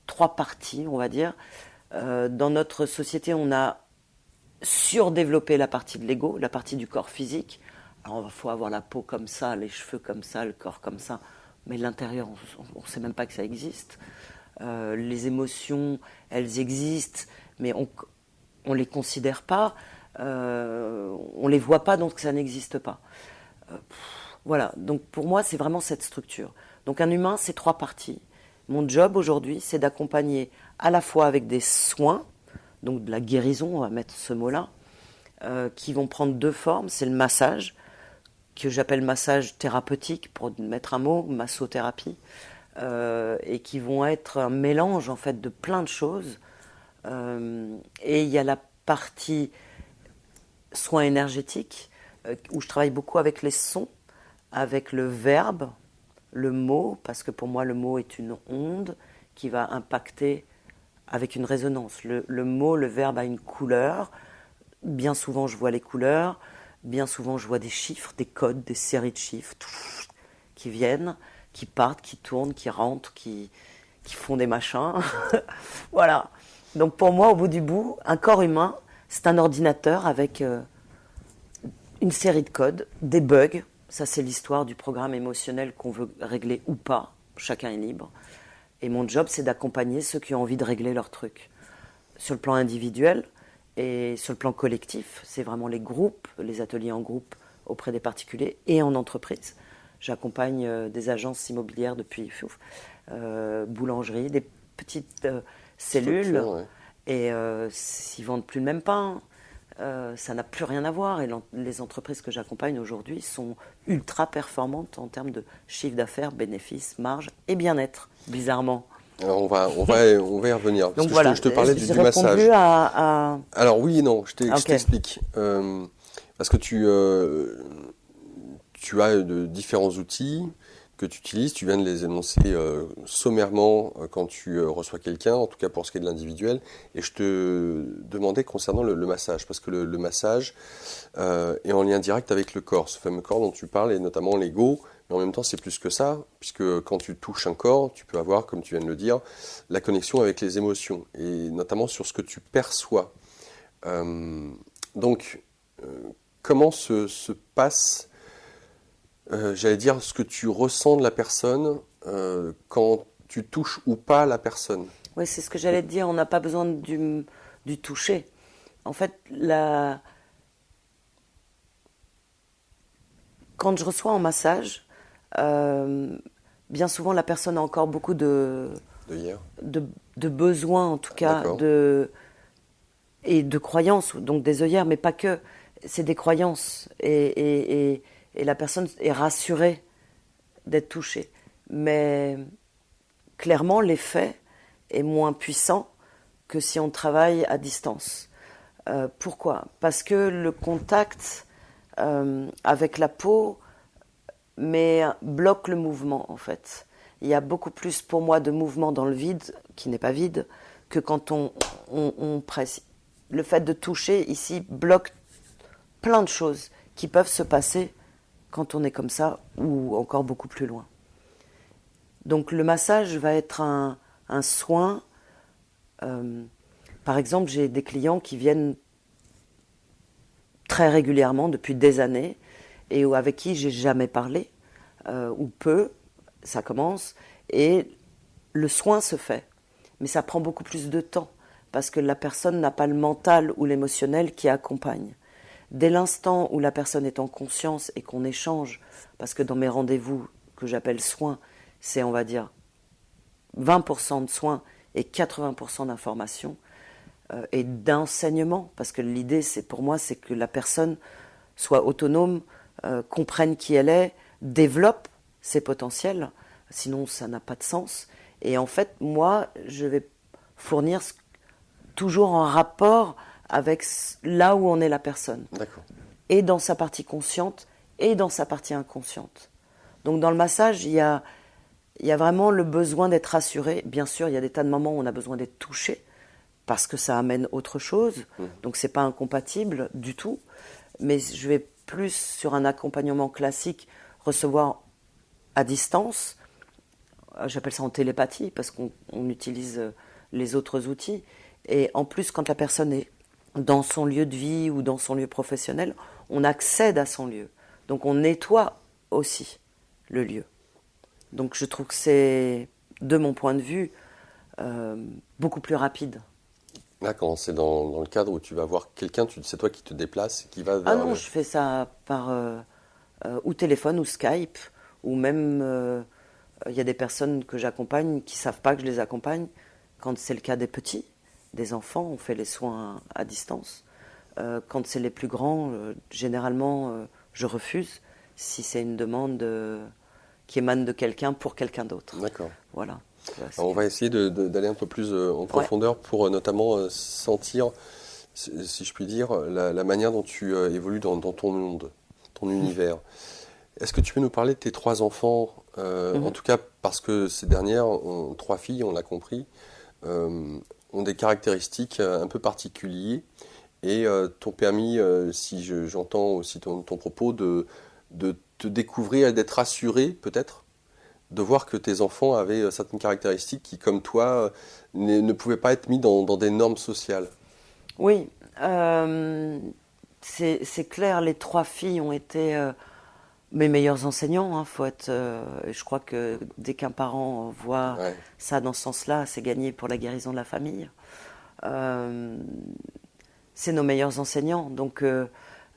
3 parties, on va dire. Dans notre société, on a surdéveloppé la partie de l'ego, la partie du corps physique. Alors il faut avoir la peau comme ça, les cheveux comme ça, le corps comme ça, mais l'intérieur, on ne sait même pas que ça existe. Les émotions, elles existent, mais on les considère pas, on les voit pas, donc ça n'existe pas. Voilà, donc pour moi, c'est vraiment cette structure. Donc un humain, c'est 3 parties. Mon job aujourd'hui, c'est d'accompagner à la fois avec des soins, donc de la guérison, on va mettre ce mot-là, qui vont prendre 2 formes. C'est le massage, que j'appelle massage thérapeutique, pour mettre un mot, massothérapie, et qui vont être un mélange en fait de plein de choses. Et il y a la partie soins énergétiques, où je travaille beaucoup avec les sons, avec le verbe, le mot, parce que pour moi le mot est une onde qui va impacter avec une résonance. Le mot, le verbe a une couleur. Bien souvent je vois les couleurs, bien souvent je vois des chiffres, des codes, des séries de chiffres qui viennent, qui partent, qui tournent, qui rentrent, qui font des machins. Voilà. Donc pour moi, au bout du bout, un corps humain, c'est un ordinateur avec une série de codes, des bugs. Ça, c'est l'histoire du programme émotionnel qu'on veut régler ou pas. Chacun est libre. Et mon job, c'est d'accompagner ceux qui ont envie de régler leurs trucs. Sur le plan individuel et sur le plan collectif, c'est vraiment les groupes, les ateliers en groupe auprès des particuliers et en entreprise. J'accompagne des agences immobilières depuis boulangerie, des petites cellules. Ouais. Et s'ils vendent plus le même pain, ça n'a plus rien à voir. Et les entreprises que j'accompagne aujourd'hui sont ultra performantes en termes de chiffre d'affaires, bénéfices, marge et bien-être, bizarrement. Alors on va y revenir. Parce Donc que voilà, je te parlais du répondu massage. à... Alors oui et non, je Ok. t'explique. Parce que tu as de différents outils que tu utilises, tu viens de les énoncer sommairement quand tu reçois quelqu'un, en tout cas pour ce qui est de l'individuel. Et je te demandais concernant le massage, parce que le massage est en lien direct avec le corps, ce fameux corps dont tu parles, et notamment l'ego. Mais en même temps, c'est plus que ça, puisque quand tu touches un corps, tu peux avoir, comme tu viens de le dire, la connexion avec les émotions, et notamment sur ce que tu perçois. Donc, comment se passe, j'allais dire, ce que tu ressens de la personne quand tu touches ou pas la personne? Oui, c'est ce que j'allais te dire, on n'a pas besoin du toucher. En fait, quand je reçois en massage, bien souvent la personne a encore beaucoup De hier? de besoins, en tout cas, D'accord. et de croyances, donc des œillères, mais pas que. C'est des croyances. Et la personne est rassurée d'être touchée. Mais clairement, l'effet est moins puissant que si on travaille à distance. Pourquoi? Parce que le contact avec la peau bloque le mouvement, en fait. Il y a beaucoup plus pour moi de mouvement dans le vide, qui n'est pas vide, que quand on presse. Le fait de toucher ici bloque plein de choses qui peuvent se passer quand on est comme ça ou encore beaucoup plus loin. Donc le massage va être un soin. Par exemple, j'ai des clients qui viennent très régulièrement depuis des années et avec qui j'ai jamais parlé ou peu. Ça commence et le soin se fait, mais ça prend beaucoup plus de temps parce que la personne n'a pas le mental ou l'émotionnel qui accompagne. Dès l'instant où la personne est en conscience et qu'on échange, parce que dans mes rendez-vous que j'appelle soins, c'est on va dire 20% de soins et 80% d'information et d'enseignement, parce que l'idée c'est pour moi c'est que la personne soit autonome, comprenne qui elle est, développe ses potentiels, sinon ça n'a pas de sens. Et en fait, moi, je vais fournir toujours en rapport avec là où en est la personne. D'accord. Et dans sa partie consciente et dans sa partie inconsciente. Donc dans le massage, il y a vraiment le besoin d'être rassuré. Bien sûr, il y a des tas de moments où on a besoin d'être touché parce que ça amène autre chose. Donc c'est pas incompatible du tout. Mais je vais plus sur un accompagnement classique recevoir à distance. J'appelle ça en télépathie parce qu'on utilise les autres outils. Et en plus, quand la personne est dans son lieu de vie ou dans son lieu professionnel, on accède à son lieu. Donc on nettoie aussi le lieu. Donc je trouve que c'est, de mon point de vue, beaucoup plus rapide. Là, quand c'est dans le cadre où tu vas voir quelqu'un, c'est toi qui te déplaces, qui va vers Ah non, je fais ça par ou téléphone ou Skype, ou même il y a des personnes que j'accompagne qui ne savent pas que je les accompagne. Quand c'est le cas des petits, des enfants, on fait les soins à distance. Quand c'est les plus grands, généralement, je refuse si c'est une demande qui émane de quelqu'un pour quelqu'un d'autre. D'accord. Voilà. Alors, on va essayer d'aller un peu plus en profondeur pour notamment sentir, si je puis dire, la manière dont tu évolues dans ton monde, ton univers. Est-ce que tu peux nous parler de tes 3 enfants, en tout cas parce que ces dernières, 3 filles, on l'a compris, ont des caractéristiques un peu particulières et t'ont permis, si j'entends aussi ton propos, de te découvrir et d'être rassuré peut-être, de voir que tes enfants avaient certaines caractéristiques qui, comme toi, ne pouvaient pas être mis dans des normes sociales. Oui, c'est clair, les 3 filles ont été mes meilleurs enseignants. Hein, je crois que dès qu'un parent voit ça dans ce sens-là, c'est gagné pour la guérison de la famille. C'est nos meilleurs enseignants. Donc,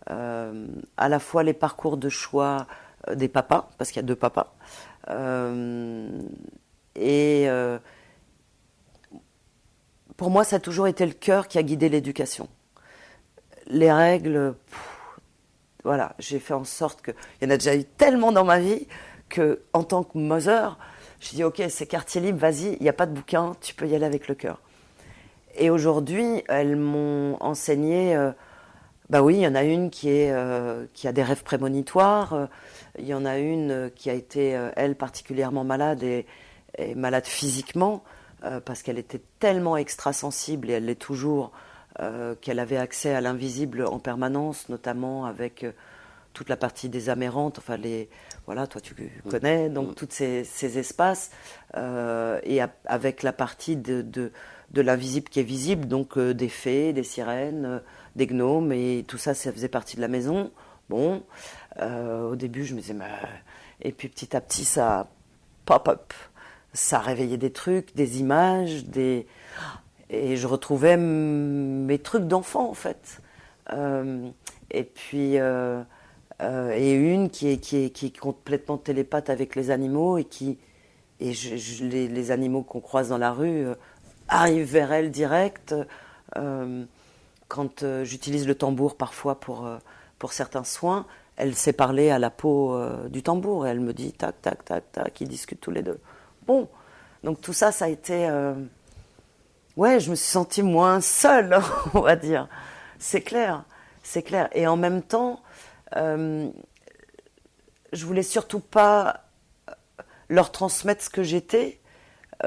à la fois les parcours de choix des papas, parce qu'il y a 2 papas, pour moi, ça a toujours été le cœur qui a guidé l'éducation. Les règles, voilà, j'ai fait en sorte que... Il y en a déjà eu tellement dans ma vie qu'en tant que mother, je dis ok, c'est quartier libre, vas-y, il n'y a pas de bouquin, tu peux y aller avec le cœur. Et aujourd'hui, elles m'ont enseigné... bah oui, il y en a une qui a des rêves prémonitoires. Il y en a une qui a été, elle, particulièrement malade et malade physiquement, parce qu'elle était tellement extrasensible, et elle l'est toujours, qu'elle avait accès à l'invisible en permanence, notamment avec toute la partie des amérantes, enfin voilà, toi tu connais, donc tous ces espaces, et avec la partie de l'invisible qui est visible, donc des fées, des sirènes, des gnomes, et tout ça, ça faisait partie de la maison. Bon, au début, je me disais, et puis petit à petit, ça pop-up. Ça réveillait des trucs, des images, et je retrouvais mes trucs d'enfant, en fait. Et puis, et une qui est complètement télépathe avec les animaux, et les animaux qu'on croise dans la rue arrivent vers elle direct. Quand j'utilise le tambour parfois pour certains soins, elle sait parler à la peau du tambour, et elle me dit tac, tac, tac, tac, ils discutent tous les deux. Bon, donc tout ça, ça a été... ouais, je me suis sentie moins seule, on va dire. C'est clair, c'est clair. Et en même temps, je voulais surtout pas leur transmettre ce que j'étais,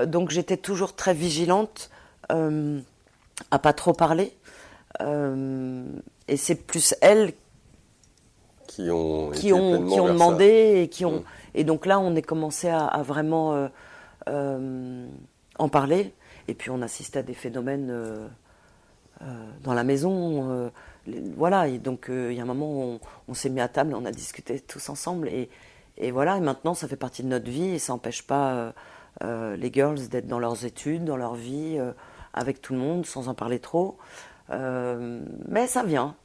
donc j'étais toujours très vigilante à pas trop parler. Et c'est plus elles qui ont demandé et donc là on est commencé à vraiment en parler, et puis on assiste à des phénomènes dans la maison, voilà, et donc il y a un moment où on s'est mis à table, on a discuté tous ensemble, et voilà, et maintenant ça fait partie de notre vie, et ça n'empêche pas les girls d'être dans leurs études, dans leur vie, avec tout le monde, sans en parler trop. Mais ça vient.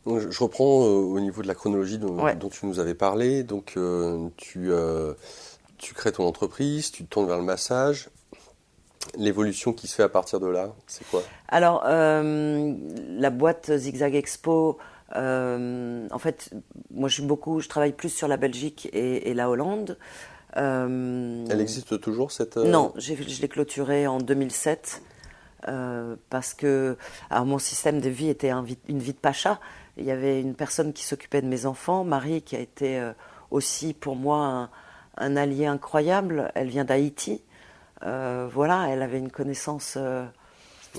Donc, je reprends au niveau de la chronologie dont tu nous avais parlé. Donc, tu crées ton entreprise, tu te tournes vers le massage. L'évolution qui se fait à partir de là, c'est quoi? Alors, la boîte Zigzag Expo, en fait, moi je travaille plus sur la Belgique et la Hollande. Elle existe toujours cette... Non, je l'ai clôturée en 2007. Parce que mon système de vie était une vie de pacha. Il y avait une personne qui s'occupait de mes enfants, Marie, qui a été aussi pour moi un allié incroyable. Elle vient d'Haïti. Voilà, elle avait une connaissance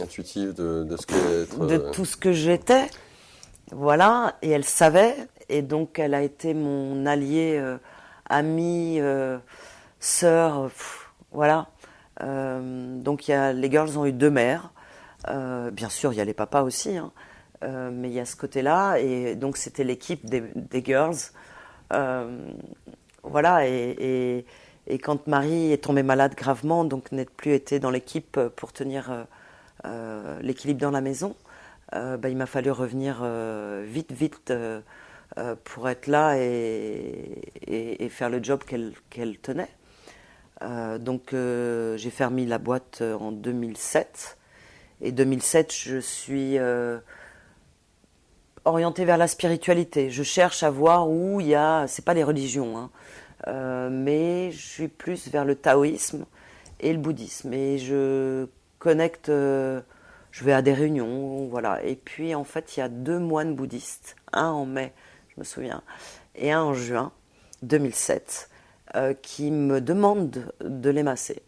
intuitive de ce qu'est être... de tout ce que j'étais. Voilà, et elle savait. Et donc elle a été mon alliée, amie, sœur, voilà. Donc les girls ont eu 2 mères. Bien sûr, il y a les papas aussi, hein. Mais il y a ce côté-là, et donc c'était l'équipe des girls. Voilà, et quand Marie est tombée malade gravement, donc n'a plus été dans l'équipe pour tenir l'équilibre dans la maison, il m'a fallu revenir vite pour être là et faire le job qu'elle tenait. Donc j'ai fermé la boîte en 2007. Et 2007, je suis orientée vers la spiritualité. Je cherche à voir où il y a... C'est pas les religions, hein, mais je suis plus vers le taoïsme et le bouddhisme. Et je connecte... je vais à des réunions, voilà. Et puis, en fait, il y a 2 moines bouddhistes. Un en mai, je me souviens, et un en juin 2007, qui me demandent de les masser.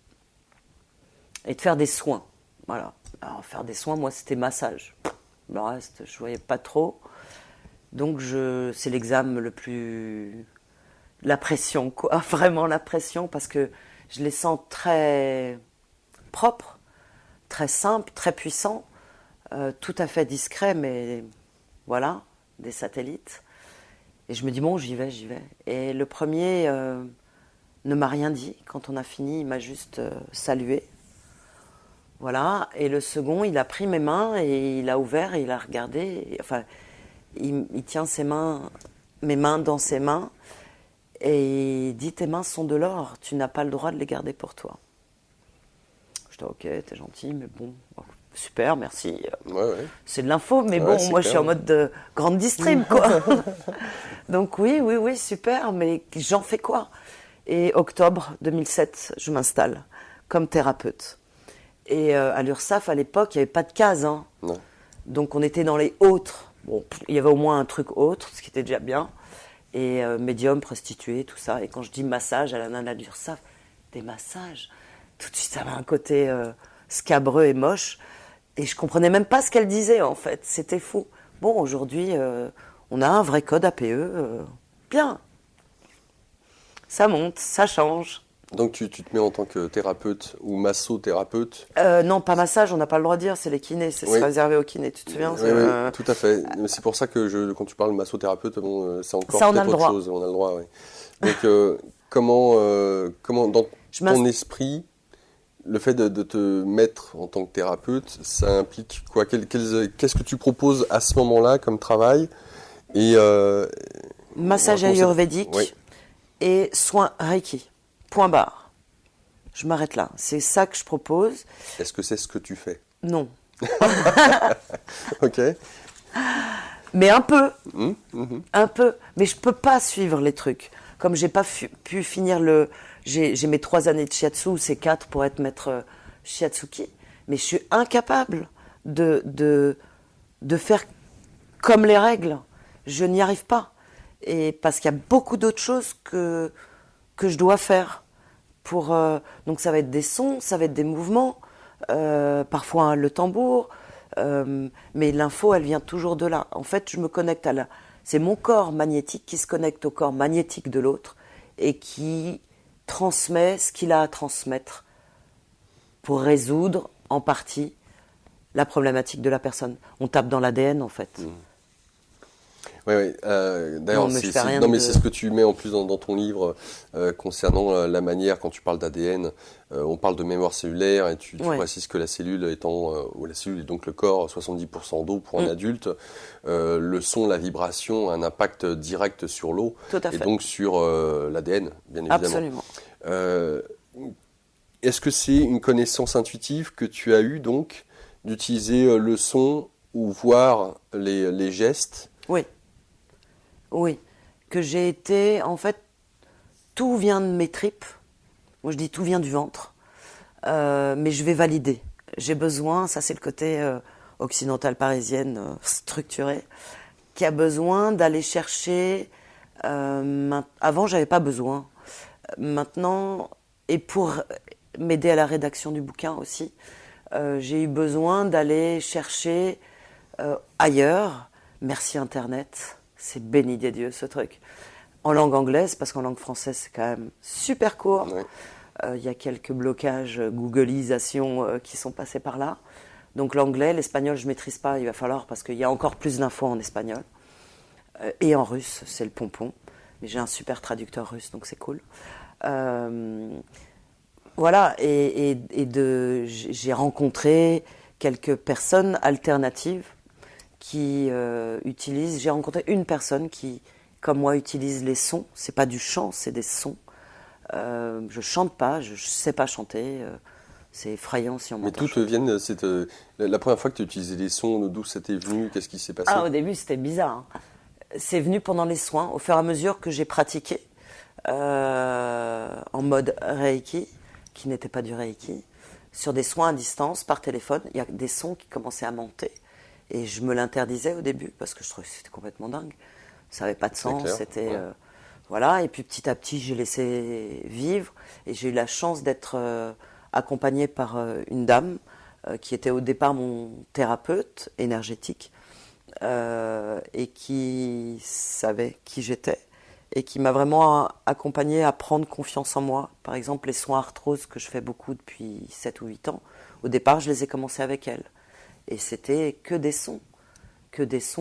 Et de faire des soins, voilà. Alors, faire des soins, moi, c'était massage. Le reste, je ne voyais pas trop. Donc, c'est l'examen le plus... La pression, quoi. Vraiment la pression, parce que je les sens très propres, très simples, très puissants, tout à fait discrets, mais voilà, des satellites. Et je me dis, bon, j'y vais. Et le premier ne m'a rien dit. Quand on a fini, il m'a juste salué. Voilà, et le second, il a pris mes mains et il a ouvert et il a regardé. Enfin, il tient mes mains dans ses mains et il dit, tes mains sont de l'or, tu n'as pas le droit de les garder pour toi. Je dis, ok, t'es gentil, mais bon, super, merci. Ouais. C'est de l'info, mais Ouais, bon, moi clair. je suis en mode de grande distrib, quoi. Donc oui, super, mais j'en fais quoi? Et octobre 2007, je m'installe comme thérapeute. Et à l'URSSAF, à l'époque, il n'y avait pas de case. Hein. Non. Donc on était dans les autres. Bon, il y avait au moins un truc autre, ce qui était déjà bien. Et médium, prostituée, tout ça. Et quand je dis massage à la nana de l'URSSAF, des massages, tout de suite ça avait un côté scabreux et moche. Et je comprenais même pas ce qu'elle disait, en fait. C'était fou. Bon, aujourd'hui, on a un vrai code APE. Bien. Ça monte, ça change. Donc tu te mets en tant que thérapeute ou massothérapeute? Non, pas massage, on n'a pas le droit de dire, c'est les kinés, c'est réservé aux kinés, tu te souviens? Oui, tout à fait. C'est pour ça que quand tu parles de massothérapeute, bon, c'est encore ça, peut-être autre chose, on a le droit. Oui. Donc comment dans ton esprit, le fait de te mettre en tant que thérapeute, ça implique quoi? Qu'est-ce que tu proposes à ce moment-là comme travail? Massage ayurvédique et soins Reiki. Point barre. Je m'arrête là. C'est ça que je propose. Est-ce que c'est ce que tu fais? Non. Ok. Mais un peu. Un peu. Mais je peux pas suivre les trucs. Comme j'ai pas pu finir j'ai mes 3 années de shiatsu, c'est 4 pour être maître shiatsuki. Mais je suis incapable de faire comme les règles. Je n'y arrive pas. Et parce qu'il y a beaucoup d'autres choses que je dois faire. Donc ça va être des sons, ça va être des mouvements, parfois le tambour, mais l'info, elle vient toujours de là. En fait, je me connecte c'est mon corps magnétique qui se connecte au corps magnétique de l'autre et qui transmet ce qu'il a à transmettre pour résoudre en partie la problématique de la personne. On tape dans l'ADN, en fait. Oui. D'ailleurs, c'est ce que tu mets en plus dans ton livre concernant la manière, quand tu parles d'ADN, on parle de mémoire cellulaire et tu précises que la cellule la cellule est donc le corps, 70% d'eau pour un adulte, le son, la vibration a un impact direct sur l'eau et donc sur l'ADN, bien évidemment. Absolument. Est-ce que c'est une connaissance intuitive que tu as eue donc, d'utiliser le son ou voir les gestes? Oui, que j'ai été, en fait, tout vient de mes tripes. Moi, je dis tout vient du ventre, mais je vais valider. J'ai besoin, ça c'est le côté occidental parisienne structurée, qui a besoin d'aller chercher. Avant, j'avais pas besoin. Maintenant, et pour m'aider à la rédaction du bouquin aussi, j'ai eu besoin d'aller chercher ailleurs. Merci Internet. C'est béni des dieux, ce truc. En langue anglaise, parce qu'en langue française, c'est quand même super court. Il y a quelques blocages, googlisation qui sont passés par là. Donc l'anglais, l'espagnol, je ne maîtrise pas. Il va falloir, parce qu'il y a encore plus d'infos en espagnol. Et en russe, c'est le pompon. Mais j'ai un super traducteur russe, donc c'est cool. Voilà, j'ai rencontré quelques personnes alternatives qui utilisent... J'ai rencontré une personne qui comme moi, utilise les sons. C'est pas du chant, c'est des sons. Je chante pas, je sais pas chanter. C'est effrayant si on Mais m'entend d'où te chanter. viennent la première fois que tu utilisais les sons, d'où ça t'est venu, qu'est-ce qui s'est passé? Ah, au début, c'était bizarre, hein. C'est venu pendant les soins, au fur et à mesure que j'ai pratiqué en mode Reiki, qui n'était pas du Reiki, sur des soins à distance, par téléphone. Il y a des sons qui commençaient à monter. Et je me l'interdisais au début, parce que je trouvais que c'était complètement dingue. Ça n'avait pas de sens, clair, c'était... ouais. Voilà, et puis petit à petit, j'ai laissé vivre. Et j'ai eu la chance d'être accompagnée par une dame qui était au départ mon thérapeute énergétique et qui savait qui j'étais et qui m'a vraiment accompagnée à prendre confiance en moi. Par exemple, les soins arthrose que je fais beaucoup depuis 7 ou 8 ans, au départ, je les ai commencés avec elle. Et c'était que des sons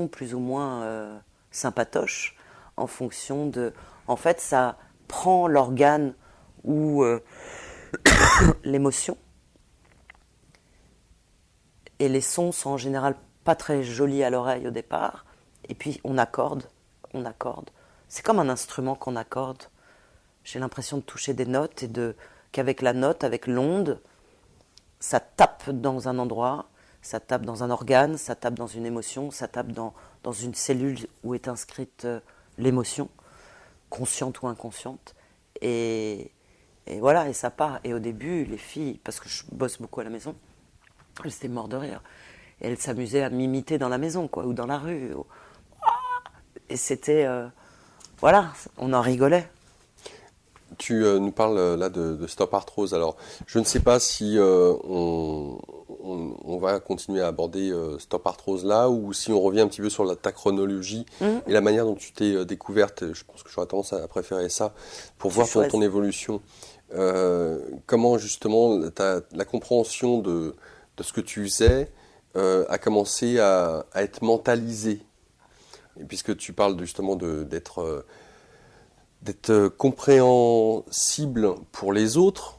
plus ou moins sympatoches en fonction de... En fait, ça prend l'organe ou l'émotion. Et les sons sont en général pas très jolis à l'oreille au départ. Et puis on accorde. C'est comme un instrument qu'on accorde. J'ai l'impression de toucher des notes et qu'avec la note, avec l'onde, ça tape dans un endroit, ça tape dans un organe, ça tape dans une émotion, ça tape dans une cellule où est inscrite l'émotion, consciente ou inconsciente. Et voilà, et ça part. Et au début, les filles, parce que je bosse beaucoup à la maison, elles étaient mortes de rire. Et elles s'amusaient à m'imiter dans la maison, quoi, ou dans la rue. Et c'était... voilà, on en rigolait. Tu nous parles là de Stop Arthrose. Alors, je ne sais pas si on va continuer à aborder Stop Arthrose là, ou si on revient un petit peu sur ta chronologie et la manière dont tu t'es découverte. Je pense que j'aurais tendance à préférer ça pour voir ton évolution. Comment justement la compréhension de ce que tu faisais a commencé à être mentalisée. Et puisque tu parles justement d'être compréhensible pour les autres,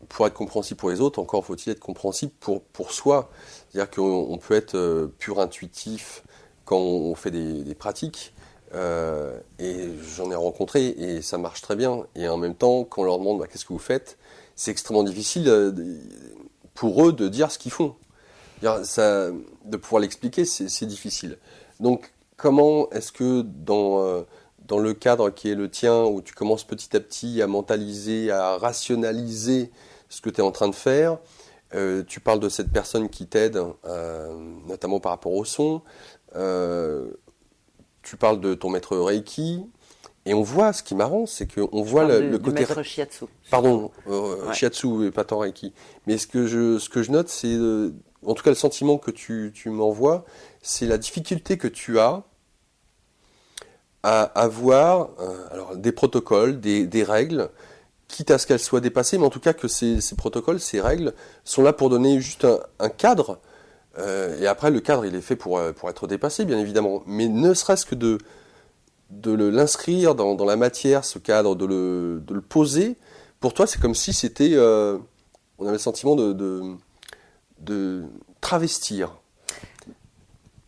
pour être compréhensible pour les autres, encore faut-il être compréhensible pour soi. C'est-à-dire qu'on peut être pur intuitif quand on fait des pratiques, et j'en ai rencontré, et ça marche très bien. Et en même temps, quand on leur demande qu'est-ce que vous faites, c'est extrêmement difficile pour eux de dire ce qu'ils font. De pouvoir l'expliquer, c'est difficile. Donc, comment est-ce que dans le cadre qui est le tien, où tu commences petit à petit à mentaliser, à rationaliser ce que tu es en train de faire, tu parles de cette personne qui t'aide, notamment par rapport au son, tu parles de ton maître Reiki, et on voit, ce qui est marrant, c'est qu'on voit le côté... maître Shiatsu. Pardon, Ouais. Shiatsu et pas tant Reiki. Mais ce que je note, c'est, en tout cas le sentiment que tu m'envoies, c'est la difficulté que tu as à avoir alors, des protocoles, des règles, quitte à ce qu'elles soient dépassées, mais en tout cas que ces protocoles, ces règles, sont là pour donner juste un cadre, et après le cadre il est fait pour être dépassé, bien évidemment, mais ne serait-ce que de l'inscrire dans la matière, ce cadre, de le poser, pour toi c'est comme si c'était, on avait le sentiment de travestir.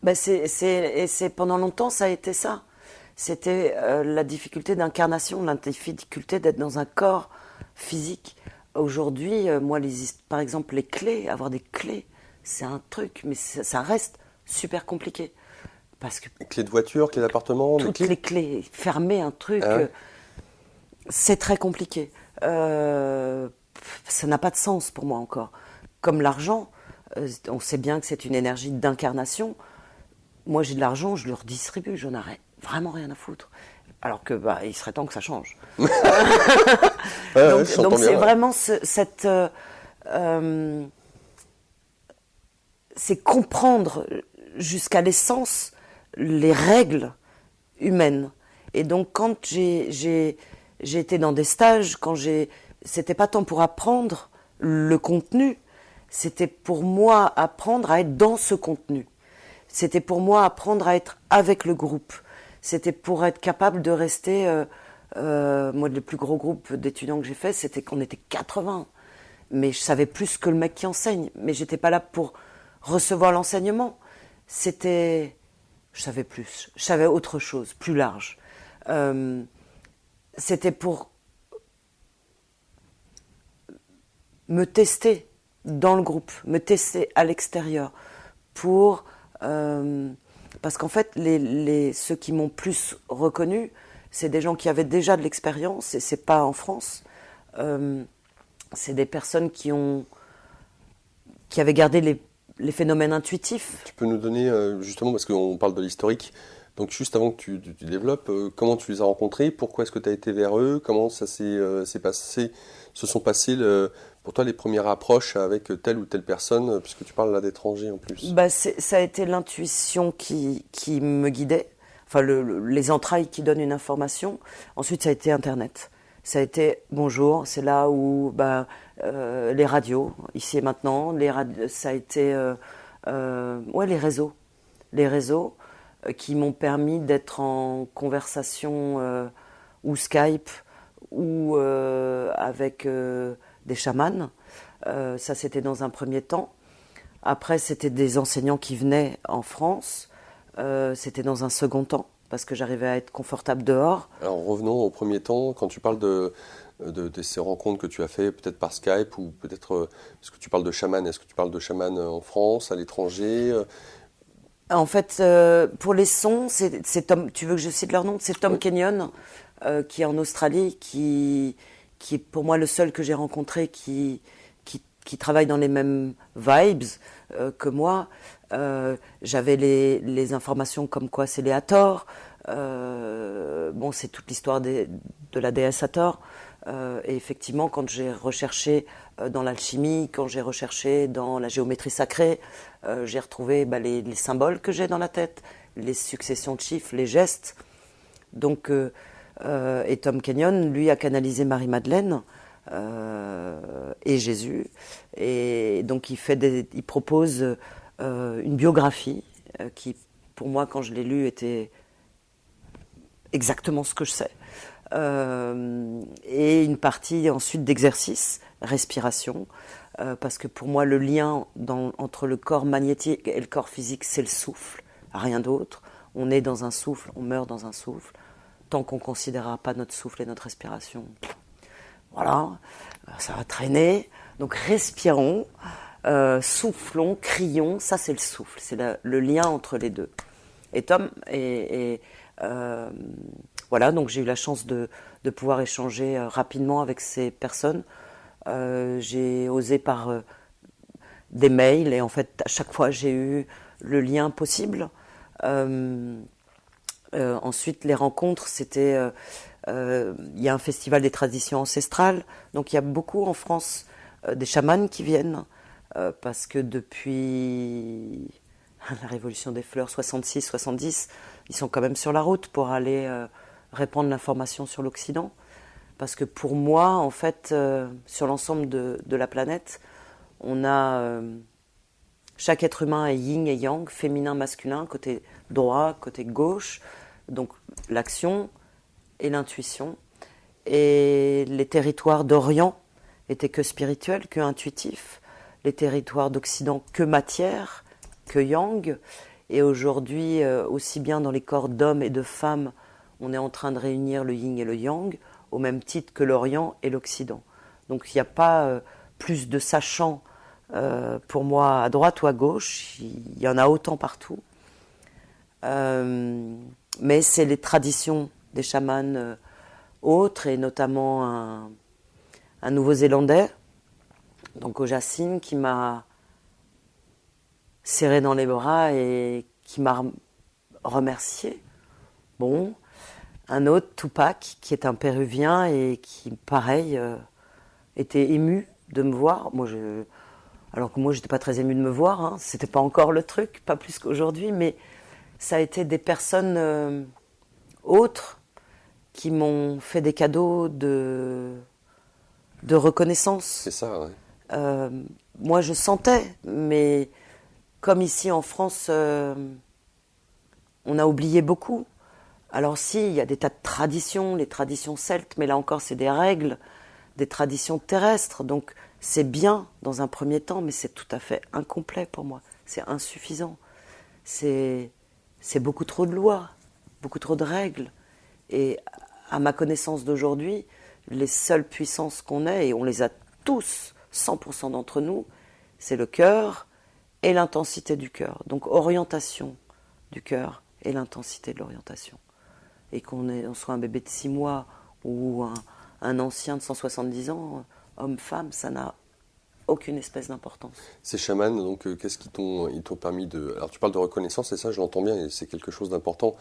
Ben c'est pendant longtemps ça a été ça. C'était la difficulté d'incarnation, la difficulté d'être dans un corps physique. Aujourd'hui, moi, par exemple, les clés, avoir des clés, c'est un truc, mais ça reste super compliqué. Parce que clés de voiture, clés d'appartement, toutes les clés, fermer un truc, c'est très compliqué. Ça n'a pas de sens pour moi encore. Comme l'argent, on sait bien que c'est une énergie d'incarnation. Moi, j'ai de l'argent, je le redistribue, j'en ai vraiment rien à foutre. Alors que il serait temps que ça change. Donc c'est vraiment cette... c'est comprendre jusqu'à l'essence les règles humaines. Et donc quand j'ai été dans des stages, c'était pas tant pour apprendre le contenu, c'était pour moi apprendre à être dans ce contenu. C'était pour moi apprendre à être avec le groupe. C'était pour être capable de rester... moi, le plus gros groupe d'étudiants que j'ai fait, c'était qu'on était 80. Mais je savais plus que le mec qui enseigne. Mais j'étais pas là pour recevoir l'enseignement. Je savais plus. Je savais autre chose, plus large. C'était pour me tester dans le groupe, me tester à l'extérieur, parce qu'en fait, ceux qui m'ont plus reconnu, c'est des gens qui avaient déjà de l'expérience, et c'est pas en France. C'est des personnes qui avaient gardé les phénomènes intuitifs. Tu peux nous donner, justement, parce qu'on parle de l'historique, donc juste avant que tu développes, comment tu les as rencontrés, pourquoi est-ce que tu as été vers eux, comment ça se sont passées pour toi les premières approches avec telle ou telle personne, puisque tu parles là d'étrangers en plus. Ça a été l'intuition qui me guidait, enfin les entrailles qui donnent une information. Ensuite, ça a été Internet. Ça a été bonjour, c'est là où les radios, ici et maintenant, ça a été les réseaux. Les réseaux qui m'ont permis d'être en conversation ou Skype ou avec des chamans. Ça, c'était dans un premier temps. Après, c'était des enseignants qui venaient en France. C'était dans un second temps, parce que j'arrivais à être confortable dehors. Alors revenons au premier temps, quand tu parles de ces rencontres que tu as fait peut-être par Skype ou peut-être, est-ce que tu parles de chaman, est-ce que tu parles de chaman en France, à l'étranger En fait, pour les sons, c'est Tom, tu veux que je cite leur nom? C'est Tom Kenyon, qui est en Australie, qui est pour moi le seul que j'ai rencontré qui travaille dans les mêmes vibes que moi. J'avais les informations comme quoi c'est les Hathor. C'est toute l'histoire de la déesse Hathor. Et effectivement, quand j'ai recherché dans l'alchimie, quand j'ai recherché dans la géométrie sacrée, j'ai retrouvé les symboles que j'ai dans la tête, les successions de chiffres, les gestes. Donc, et Tom Kenyon, lui, a canalisé Marie-Madeleine et Jésus. Et donc, il propose une biographie qui, pour moi, quand je l'ai lue, était exactement ce que je sais. Et une partie ensuite d'exercice, respiration, parce que pour moi le lien entre le corps magnétique et le corps physique, c'est le souffle, rien d'autre. On est dans un souffle, on meurt dans un souffle. Tant qu'on ne considérera pas notre souffle et notre respiration, voilà, ça va traîner. Donc respirons, soufflons, crions, ça c'est le souffle, c'est le lien entre les deux. Et Tom voilà, donc j'ai eu la chance de pouvoir échanger rapidement avec ces personnes. J'ai osé par des mails, et en fait à chaque fois j'ai eu le lien possible. Ensuite les rencontres, c'était il y a un festival des traditions ancestrales, donc il y a beaucoup en France des chamans qui viennent, parce que depuis la révolution des fleurs 66-70, ils sont quand même sur la route pour aller répandre l'information sur l'Occident. Parce que pour moi, en fait, sur l'ensemble de la planète, on a chaque être humain est yin et yang, féminin, masculin, côté droit, côté gauche, donc l'action et l'intuition. Et les territoires d'Orient étaient que spirituels, que intuitifs. Les territoires d'Occident que matière, que yang. Et aujourd'hui, aussi bien dans les corps d'hommes et de femmes, on est en train de réunir le yin et le yang, au même titre que l'Orient et l'Occident. Donc il n'y a pas plus de sachants pour moi à droite ou à gauche, il y en a autant partout. Mais c'est les traditions des chamans autres, et notamment un Nouveau-Zélandais, donc Ojasine, qui m'a serré dans les bras et qui m'a remercié. Bon, un autre, Tupac, qui est un Péruvien et qui, pareil, était ému de me voir. Alors que moi, j'étais pas très émue de me voir, hein. C'était pas encore le truc, pas plus qu'aujourd'hui, mais ça a été des personnes autres qui m'ont fait des cadeaux de reconnaissance. C'est ça, ouais. Moi, je sentais, mais comme ici en France, on a oublié beaucoup. Alors si, il y a des tas de traditions, les traditions celtes, mais là encore, c'est des règles, des traditions terrestres. Donc c'est bien dans un premier temps, mais c'est tout à fait incomplet pour moi. C'est insuffisant. C'est beaucoup trop de lois, beaucoup trop de règles. Et à ma connaissance d'aujourd'hui, les seules puissances qu'on ait, et on les a tous, 100% d'entre nous, c'est le cœur et l'intensité du cœur. Donc orientation du cœur et l'intensité de l'orientation. Et on soit un bébé de 6 mois ou un ancien de 170 ans, homme-femme, ça n'a aucune espèce d'importance. Ces chamans, donc, qu'est-ce qu'ils t'ont permis de... Alors, tu parles de reconnaissance, et ça, je l'entends bien, et c'est quelque chose d'important,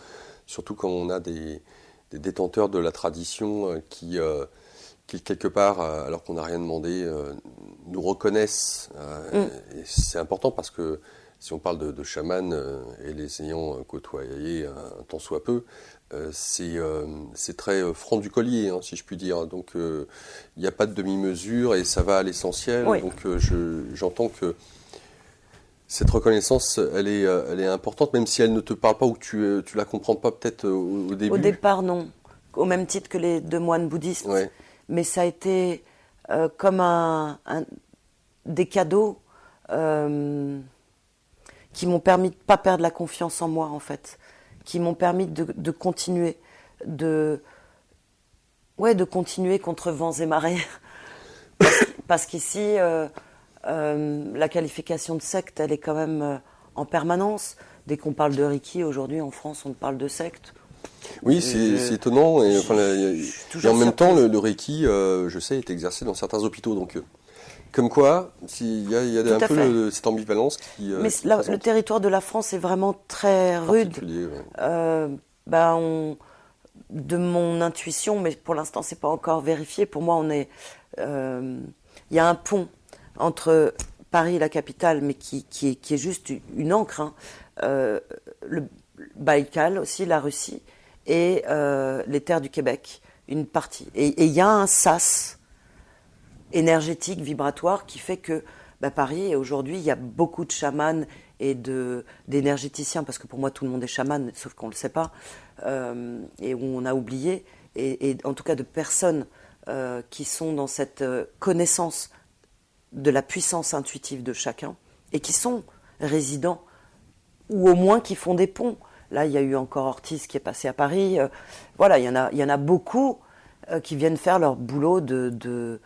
surtout quand on a des détenteurs de la tradition qui, quelque part, alors qu'on n'a rien demandé, nous reconnaissent. Et c'est important parce que si on parle de chamans et les ayant côtoyés un tant soit peu, c'est très franc du collier, hein, si je puis dire. Donc il n'y a pas de demi-mesure et ça va à l'essentiel. Oui. Donc j'entends que cette reconnaissance, elle est importante, même si elle ne te parle pas ou que tu la comprends pas peut-être au début. Au départ, non. Au même titre que les 2 moines bouddhistes. Ouais. Mais ça a été comme des cadeaux qui m'ont permis de ne pas perdre la confiance en moi, en fait. Qui m'ont permis de continuer. De continuer contre vents et marées. Parce qu'ici, la qualification de secte, elle est quand même en permanence. Dès qu'on parle de Reiki, aujourd'hui, en France, on parle de secte. Oui, c'est étonnant. Et, en même temps, le Reiki, je sais, est exercé dans certains hôpitaux. Donc, comme quoi, il y a un peu cette ambivalence qui. Mais le territoire de la France est vraiment très rude. Ouais. De mon intuition, mais pour l'instant, c'est pas encore vérifié. Pour moi, il y a un pont entre Paris, la capitale, mais qui est juste une encre. Hein. Le Baïkal aussi, la Russie. Et les terres du Québec, une partie. Et il y a un sas énergétique, vibratoire, qui fait que Paris, aujourd'hui, il y a beaucoup de chamans et d'énergéticiens, parce que pour moi, tout le monde est chaman, sauf qu'on ne le sait pas, et où on a oublié, et en tout cas de personnes qui sont dans cette connaissance de la puissance intuitive de chacun, et qui sont résidents, ou au moins qui font des ponts. Là, il y a eu encore Ortiz qui est passé à Paris. Voilà, il y en a beaucoup qui viennent faire leur boulot de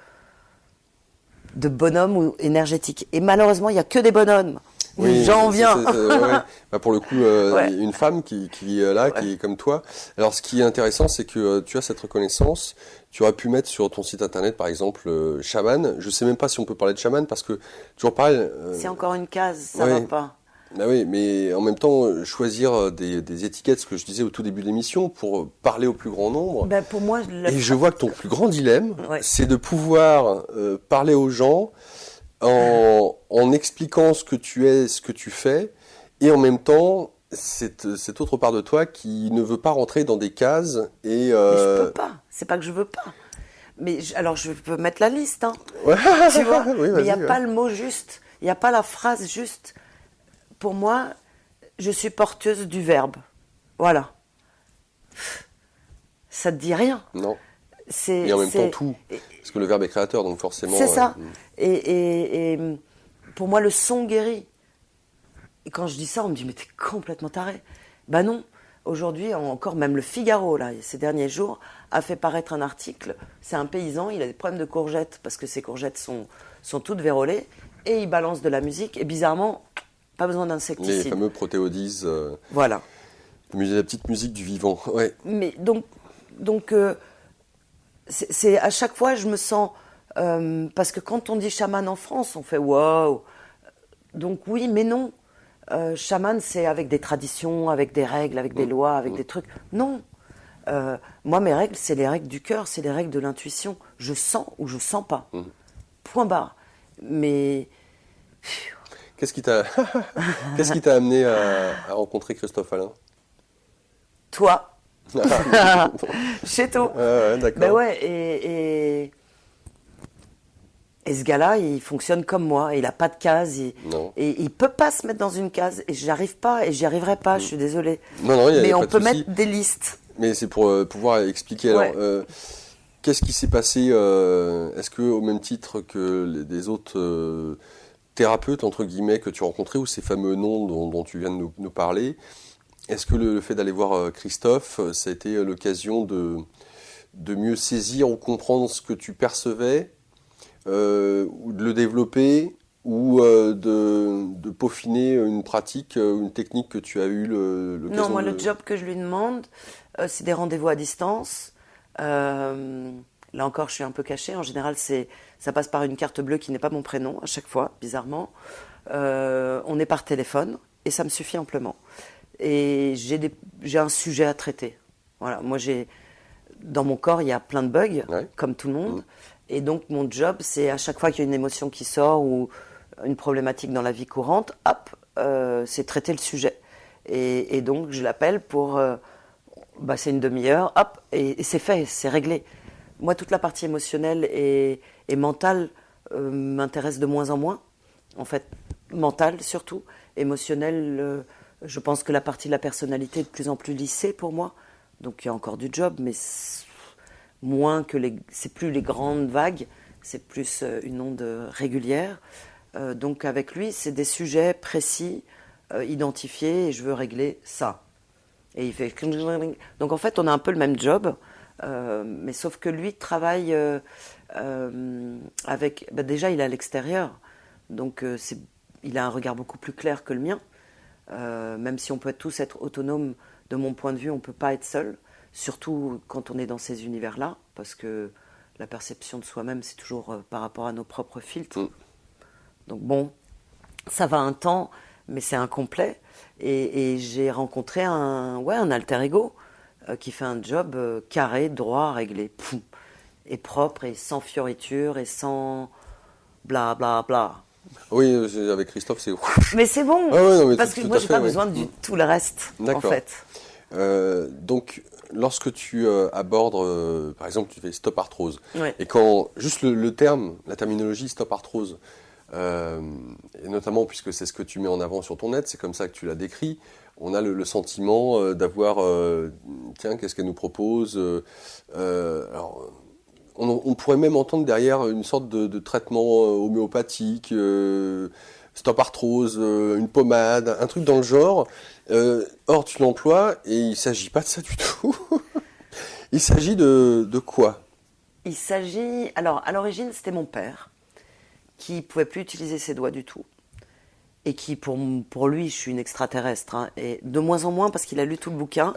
bonhomme ou énergétique. Et malheureusement, il n'y a que des bonhommes. Oui, j'en viens. Ouais. Pour le coup, une femme qui est là, qui est comme toi. Alors, ce qui est intéressant, c'est que tu as cette reconnaissance. Tu aurais pu mettre sur ton site internet, par exemple, chaman. Je ne sais même pas si on peut parler de chaman parce que, toujours pareil. C'est encore une case, ça va pas. Bah oui, mais en même temps, choisir des étiquettes, ce que je disais au tout début de l'émission, pour parler au plus grand nombre. Pour moi, et je vois que ton plus grand dilemme, c'est de pouvoir parler aux gens en expliquant ce que tu es, ce que tu fais, et en même temps, cette autre part de toi qui ne veut pas rentrer dans des cases. Mais je peux pas, c'est pas que je veux pas. Mais alors, je peux mettre la liste, hein. Tu vois, oui, mais il n'y a pas le mot juste, il n'y a pas la phrase juste. Pour moi, je suis porteuse du verbe. Voilà. Ça te dit rien. Non. Et en même temps tout. Parce que le verbe est créateur, donc forcément... C'est ça. Et pour moi, le son guérit. Et quand je dis ça, on me dit, mais t'es complètement taré. Non. Aujourd'hui, encore même le Figaro, là, ces derniers jours, a fait paraître un article. C'est un paysan, il a des problèmes de courgettes, parce que ses courgettes sont toutes vérolées, et il balance de la musique, et bizarrement... Pas besoin d'insecticides. Les fameux protéodies. Voilà. La petite musique du vivant. Ouais. Mais donc c'est à chaque fois je me sens parce que quand on dit chaman en France, on fait waouh. Donc oui, mais non. Chaman, c'est avec des traditions, avec des règles, avec des lois, avec des trucs. Non. Moi, mes règles, c'est les règles du cœur, c'est les règles de l'intuition. Je sens ou je sens pas. Point barre. Mais Qu'est-ce qui t'a amené à rencontrer Christophe Alain? Toi. Chez toi. D'accord. Et ce gars-là, il fonctionne comme moi. Il n'a pas de case. Et il peut pas se mettre dans une case. Et j'arrive pas. Et j'y arriverai pas. Je suis désolée. Mais on peut mettre des listes. Mais c'est pour pouvoir expliquer. Alors, qu'est-ce qui s'est passé? Est-ce que au même titre que des autres thérapeutes, entre guillemets, que tu as rencontrés, ou ces fameux noms dont tu viens de nous parler, Est-ce que le fait d'aller voir Christophe, ça a été l'occasion de mieux saisir ou comprendre ce que tu percevais, ou de le développer, ou de peaufiner une pratique, une technique que tu as eu l'occasion Non, moi, de... le job que je lui demande, c'est des rendez-vous à distance. Là encore, je suis un peu cachée. En général, ça passe par une carte bleue qui n'est pas mon prénom, à chaque fois, bizarrement. On est par téléphone, et ça me suffit amplement. Et j'ai un sujet à traiter. Voilà, moi, dans mon corps, il y a plein de bugs, Ouais. comme tout le monde. Et donc, mon job, c'est à chaque fois qu'il y a une émotion qui sort ou une problématique dans la vie courante, hop, c'est traiter le sujet. Et donc, je l'appelle pour... c'est une demi-heure, hop, et c'est fait, c'est réglé. Moi, toute la partie émotionnelle et mentale m'intéresse de moins en moins. En fait, mentale surtout. Émotionnelle, je pense que la partie de la personnalité est de plus en plus lissée pour moi. Donc, il y a encore du job, mais c'est plus les grandes vagues, c'est plus une onde régulière. Donc, avec lui, c'est des sujets précis, identifiés, et je veux régler ça. Et il fait... Donc en fait, on a un peu le même job, mais sauf que lui travaille avec... déjà, il est à l'extérieur, donc il a un regard beaucoup plus clair que le mien. Même si on peut tous être autonomes, de mon point de vue, on ne peut pas être seul, surtout quand on est dans ces univers-là, parce que la perception de soi-même, c'est toujours par rapport à nos propres filtres. Donc bon, ça va un temps, mais c'est incomplet. Et j'ai rencontré un alter ego qui fait un job carré, droit, réglé, et propre, et sans fioritures, et sans bla bla bla. Oui, avec Christophe, c'est... Mais c'est bon, Ah ouais, non, mais parce que moi, j'ai pas besoin de tout le reste, en fait. Donc, lorsque tu abordes, par exemple, tu fais stop arthrose, Ouais. et quand juste le terme, la terminologie stop arthrose, et notamment puisque c'est ce que tu mets en avant sur ton net, c'est comme ça que tu l'as décrit, on a le sentiment d'avoir, tiens, qu'est-ce qu'elle nous propose, alors, on pourrait même entendre derrière une sorte de traitement homéopathique, stop arthrose, une pommade, un truc dans le genre. Or, tu l'emploies et il ne s'agit pas de ça du tout. Il s'agit de quoi? Il s'agit... Alors, à l'origine, c'était mon père, qui ne pouvait plus utiliser ses doigts du tout. Et qui, pour lui, je suis une extraterrestre. Hein, et de moins en moins, parce qu'il a lu tout le bouquin.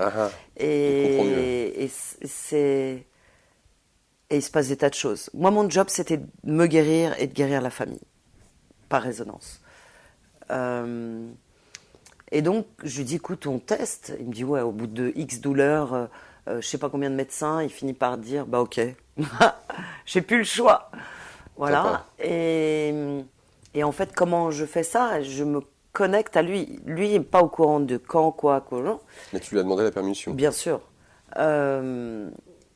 Et il se passe des tas de choses. Moi, mon job, c'était de me guérir et de guérir la famille, par résonance. Et donc, je lui dis, écoute, on teste. Il me dit, ouais, au bout de X douleurs, je ne sais pas combien de médecins, il finit par dire, bah ok, j'ai plus le choix. Voilà. Et en fait, comment je fais ça? Je me connecte à lui. Lui, il n'est pas au courant de quand, quoi, comment. Mais tu lui as demandé la permission. Bien sûr.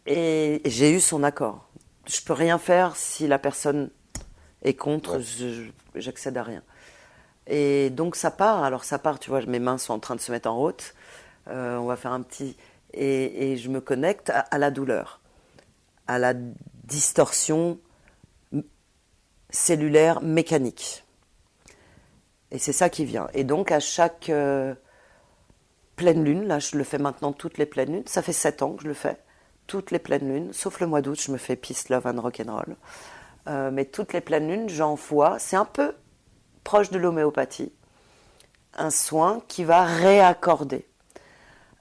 Et j'ai eu son accord. Je peux rien faire si la personne est contre, ouais. J'accède à rien. Et donc ça part, tu vois, mes mains sont en train de se mettre en route. On va faire un petit... Et je me connecte à la douleur, à la distorsion cellulaire mécanique. Et c'est ça qui vient. Et donc à chaque pleine lune, là je le fais maintenant toutes les pleines lunes, ça fait 7 ans que je le fais, toutes les pleines lunes, sauf le mois d'août, je me fais Peace, Love and Rock'n'Roll. Mais toutes les pleines lunes, j'envoie, c'est un peu proche de l'homéopathie, un soin qui va réaccorder.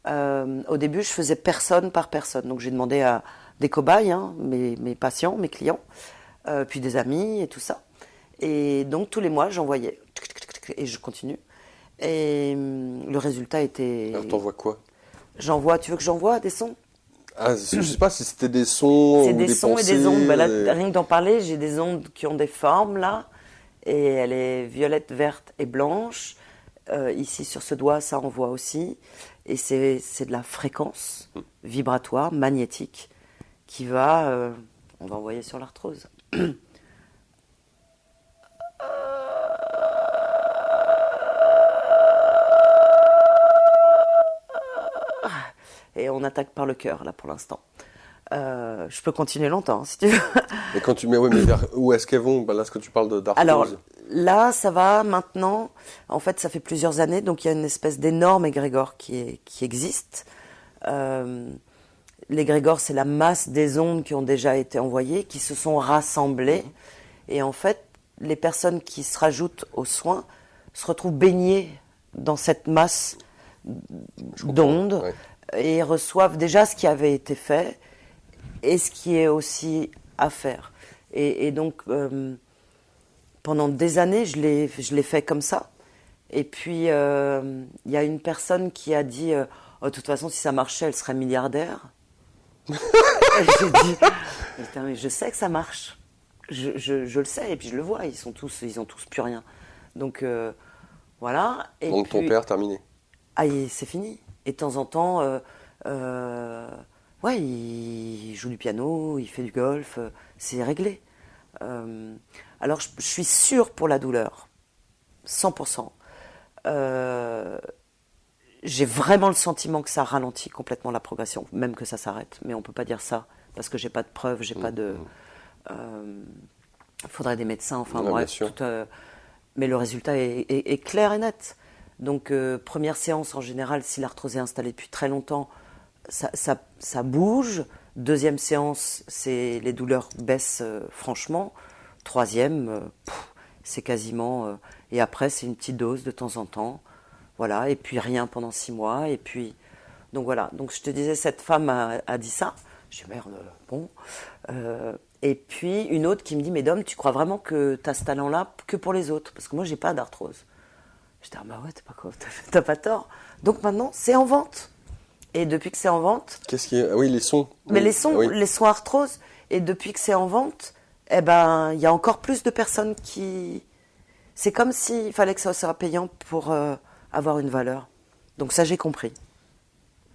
Au début, je faisais personne par personne, donc j'ai demandé à des cobayes, hein, mes patients, mes clients, puis des amis et tout ça. Et donc tous les mois, j'envoyais, et je continue. Et le résultat était... Alors t'envoies quoi? Tu veux que j'envoie des sons? Ah, je sais pas si c'était des sons c'est ou des sons pensées, et des ondes. Là, rien que d'en parler, j'ai des ondes qui ont des formes là, et elle est violette, verte et blanche. Ici sur ce doigt, ça envoie aussi, et c'est de la fréquence vibratoire, magnétique, qui va, on va envoyer sur l'arthrose. Et on attaque par le cœur, là, pour l'instant. Je peux continuer longtemps, si tu veux. Et quand tu mets, mais vers où est-ce qu'elles vont? Là, ce que tu parles d'arthrose. Alors, Là, ça va maintenant. En fait, ça fait plusieurs années, donc il y a une espèce d'énorme égrégore qui existe. L'égrégore, c'est la masse des ondes qui ont déjà été envoyées, qui se sont rassemblées. Et en fait, les personnes qui se rajoutent aux soins se retrouvent baignées dans cette masse d'ondes et reçoivent déjà ce qui avait été fait et ce qui est aussi à faire. Et donc, pendant des années, je l'ai fait comme ça. Et puis, il y a une personne qui a dit oh, de toute façon, si ça marchait, elle serait milliardaire. Et j'ai dit putain, mais je sais que ça marche. Je le sais, et puis je le vois, ils ont tous plus rien. Donc, voilà. Et donc, puis, ton père, terminé. Ah, c'est fini. Et de temps en temps, ouais, il joue du piano, il fait du golf, c'est réglé. Alors, je suis sûre pour la douleur, 100%. J'ai vraiment le sentiment que ça ralentit complètement la progression, même que ça s'arrête. Mais on ne peut pas dire ça, parce que j'ai pas de preuves, j'ai pas de... faudrait des médecins, enfin bref. Mais le résultat est clair et net. Donc, première séance, en général, si l'arthrose est installée depuis très longtemps, ça bouge. Deuxième séance, les douleurs baissent franchement. Troisième, c'est quasiment... et après, c'est une petite dose de temps en temps. Voilà, et puis rien pendant 6 mois. Et puis, donc voilà. Donc, je te disais, cette femme a dit ça. Je dis, merde, bon... et puis, une autre qui me dit, mais Dom, tu crois vraiment que tu as ce talent-là que pour les autres? Parce que moi, j'ai pas d'arthrose. Je dis, ah bah ouais, t'as pas tort. Donc maintenant, c'est en vente. Et depuis que c'est en vente... Qu'est-ce qui est... Ah oui, les sons. Mais oui. les sons, les sons arthrose. Et depuis que c'est en vente, eh ben, il y a encore plus de personnes qui... C'est comme s'il fallait que ça soit payant pour avoir une valeur. Donc ça, j'ai compris.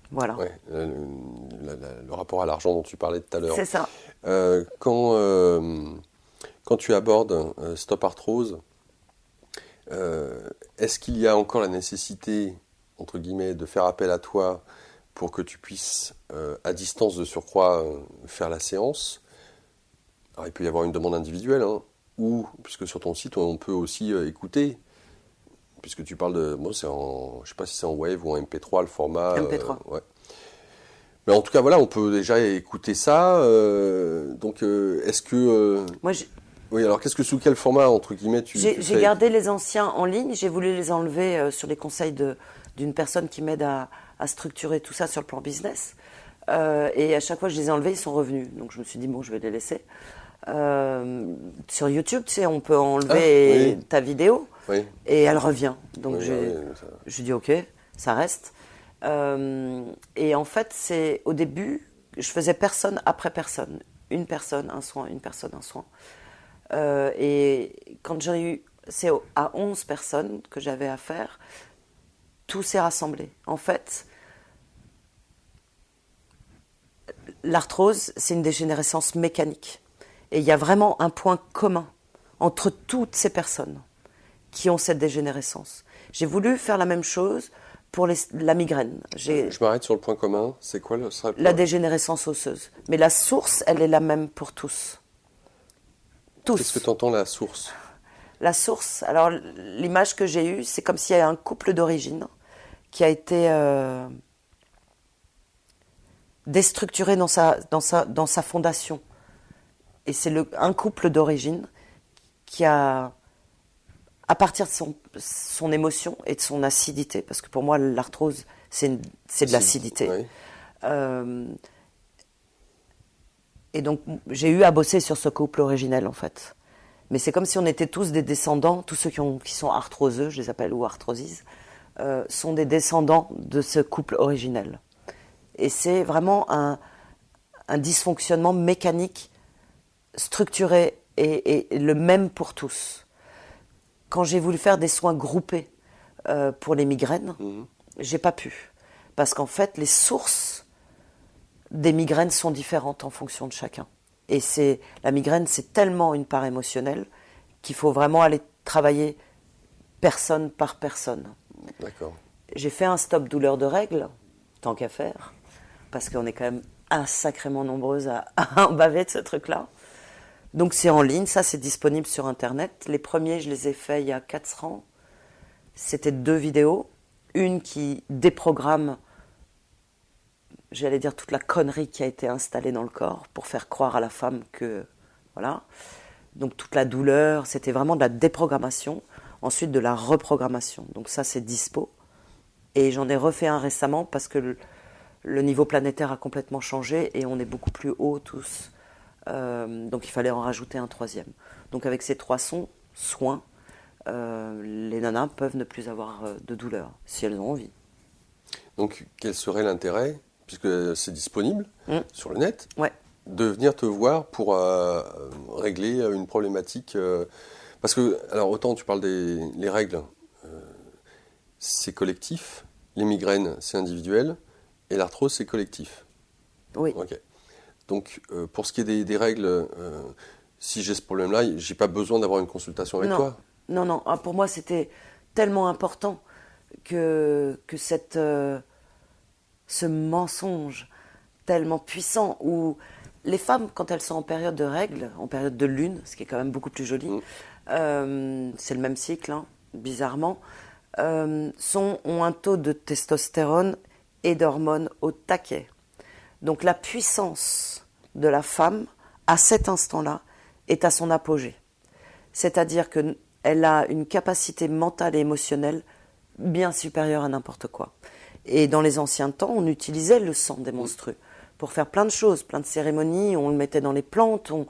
Voilà. Ouais, le rapport à l'argent dont tu parlais tout à l'heure. C'est ça. Quand tu abordes Stop Arthrose, est-ce qu'il y a encore la nécessité, entre guillemets, de faire appel à toi pour que tu puisses, à distance de surcroît, faire la séance? Alors, il peut y avoir une demande individuelle, hein, ou, puisque sur ton site, on peut aussi écouter, puisque tu parles de... Moi, je ne sais pas si c'est en Wave ou en MP3, le format... MP3. Ouais. Mais en tout cas, voilà, on peut déjà écouter ça. Donc, est-ce que... Moi, oui, alors sous quel format, entre guillemets, tu j'ai fais... gardé les anciens en ligne. J'ai voulu les enlever sur les conseils d'une personne qui m'aide à structurer tout ça sur le plan business. Et à chaque fois que je les ai enlevés, ils sont revenus. Donc, je me suis dit, bon, je vais les laisser. Sur YouTube, tu sais, on peut enlever ta vidéo et elle revient. Donc, je dis, ok, ça reste. Et en fait, au début, je faisais personne après personne. Une personne, un soin, une personne, un soin. Et quand c'est à 11 personnes que j'avais à faire, tout s'est rassemblé. En fait, l'arthrose, c'est une dégénérescence mécanique. Et il y a vraiment un point commun entre toutes ces personnes qui ont cette dégénérescence. J'ai voulu faire la même chose pour la migraine. Je m'arrête sur le point commun. C'est quoi la dégénérescence osseuse. Mais la source, elle est la même pour tous. Tous. Qu'est-ce que tu entends, la source? La source, alors l'image que j'ai eue, c'est comme s'il y avait un couple d'origine qui a été déstructuré dans sa fondation. Et c'est un couple d'origine qui a, à partir de son émotion et de son acidité, parce que pour moi l'arthrose c'est de l'acidité. Oui. Et donc j'ai eu à bosser sur ce couple originel en fait. Mais c'est comme si on était tous des descendants, tous ceux qui sont arthroseux, je les appelle, ou arthrosises, sont des descendants de ce couple originel. Et c'est vraiment un dysfonctionnement mécanique structuré et le même pour tous. Quand j'ai voulu faire des soins groupés pour les migraines, j'ai pas pu. Parce qu'en fait, les sources des migraines sont différentes en fonction de chacun. Et la migraine, c'est tellement une part émotionnelle qu'il faut vraiment aller travailler personne par personne. D'accord. J'ai fait un stop douleur de règles, tant qu'à faire, parce qu'on est quand même sacrément nombreuses à en baver de ce truc-là. Donc c'est en ligne, ça c'est disponible sur Internet. Les premiers, je les ai faits il y a 4 ans. C'était 2 vidéos. Une qui déprogramme, j'allais dire, toute la connerie qui a été installée dans le corps pour faire croire à la femme que... Voilà. Donc toute la douleur, c'était vraiment de la déprogrammation. Ensuite de la reprogrammation. Donc ça c'est dispo. Et j'en ai refait un récemment parce que le niveau planétaire a complètement changé et on est beaucoup plus haut tous. Donc il fallait en rajouter un 3e. Donc avec ces 3 soins, les nanas peuvent ne plus avoir de douleur si elles ont envie. Donc quel serait l'intérêt, puisque c'est disponible sur le net, ouais. de venir te voir pour régler une problématique parce que, alors autant tu parles les règles, c'est collectif, les migraines c'est individuel, et l'arthrose c'est collectif. Oui. Ok. Donc pour ce qui est des règles, si j'ai ce problème-là, j'ai pas besoin d'avoir une consultation avec toi. Non, non. Pour moi c'était tellement important que ce mensonge tellement puissant où les femmes, quand elles sont en période de règles, en période de lune, ce qui est quand même beaucoup plus joli, c'est le même cycle, hein, bizarrement, ont un taux de testostérone et d'hormones au taquet. Donc la puissance de la femme, à cet instant-là, est à son apogée. C'est-à-dire qu'elle a une capacité mentale et émotionnelle bien supérieure à n'importe quoi. Et dans les anciens temps, on utilisait le sang des menstrues pour faire plein de choses, plein de cérémonies, on le mettait dans les plantes, on